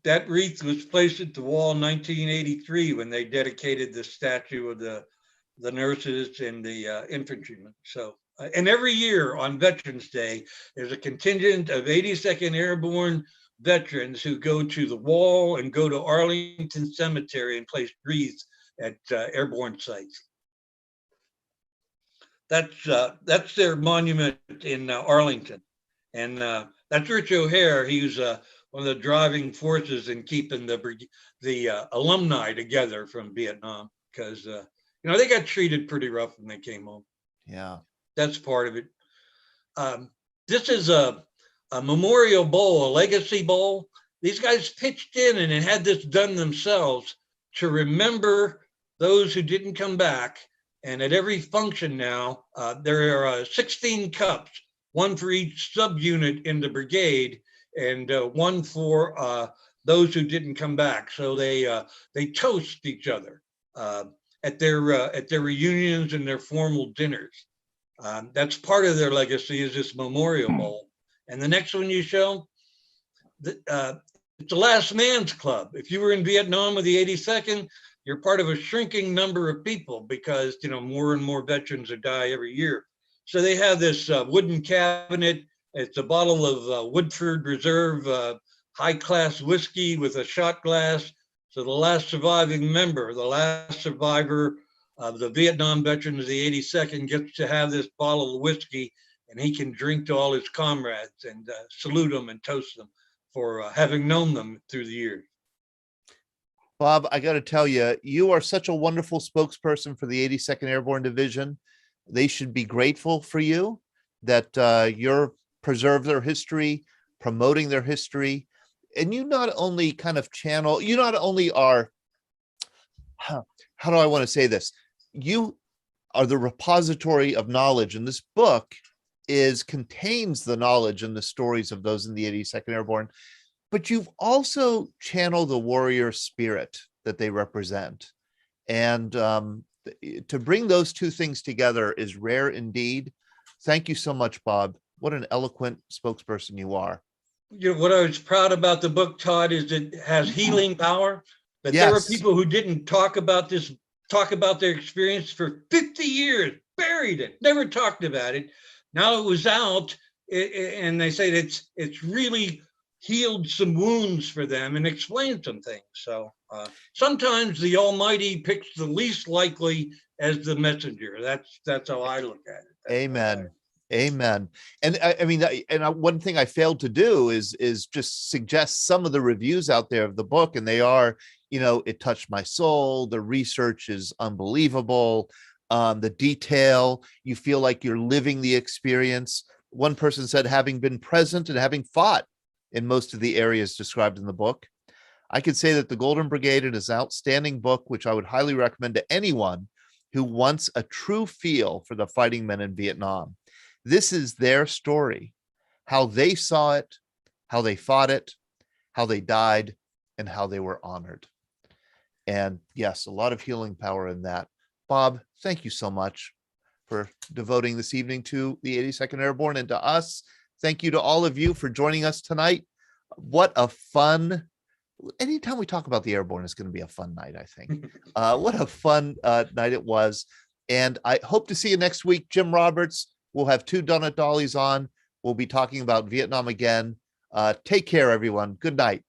That wreath was placed at the wall in 1983 when they dedicated the statue of the nurses and the infantrymen. So, and every year on Veterans Day, there's a contingent of 82nd Airborne veterans who go to the wall and go to Arlington Cemetery and place wreaths at airborne sites. That's their monument in Arlington. And That's Rich O'Hare. He was one of the driving forces in keeping the alumni together from Vietnam, because they got treated pretty rough when they came home. Yeah, that's part of it. This is a memorial bowl, a legacy bowl. These guys pitched in and had this done themselves to remember those who didn't come back. And at every function now, there are 16 cups, one for each subunit in the brigade, and one for those who didn't come back. So they toast each other at their reunions and their formal dinners. That's part of their legacy, is this memorial bowl. And the next one you show, it's the last man's club. If you were in Vietnam with the 82nd, you're part of a shrinking number of people, because more and more veterans die every year. So they have this wooden cabinet. It's a bottle of Woodford Reserve high-class whiskey with a shot glass. So the last surviving member, the last survivor of the Vietnam veterans of the 82nd, gets to have this bottle of whiskey, and he can drink to all his comrades and salute them and toast them for having known them through the years. Bob, I got to tell you, you are such a wonderful spokesperson for the 82nd Airborne Division. They should be grateful for you that you're preserve their history, promoting their history. And you not only kind of channel, you not only are, how do I want to say this? You are the repository of knowledge, and this book contains the knowledge and the stories of those in the 82nd Airborne, but you've also channeled the warrior spirit that they represent. And to bring those two things together is rare indeed. Thank you so much, Bob. What an eloquent spokesperson you are. What I was proud about the book, Todd, is it has healing power. But Yes. There were people who didn't talk about their experience for 50 years, buried it, never talked about it. Now it was out, and they say it's really healed some wounds for them and explained some things. So sometimes the Almighty picks the least likely as the messenger. That's how I look at it. Amen. Amen. And I mean, one thing I failed to do is just suggest some of the reviews out there of the book, and they are, it touched my soul. The research is unbelievable. The detail, you feel like you're living the experience. One person said, having been present and having fought in most of the areas described in the book, I could say that the Golden Brigade is an outstanding book, which I would highly recommend to anyone who wants a true feel for the fighting men in Vietnam. This is their story, how they saw it, how they fought it, how they died, and how they were honored. And yes, a lot of healing power in that. Bob, thank you so much for devoting this evening to the 82nd Airborne and to us. Thank you to all of you for joining us tonight. What a fun, anytime we talk about the Airborne, it's going to be a fun night, I think. What a fun night it was. And I hope to see you next week. Jim Roberts, we'll have 2 Donut Dollies on. We'll be talking about Vietnam again. Take care, everyone. Good night.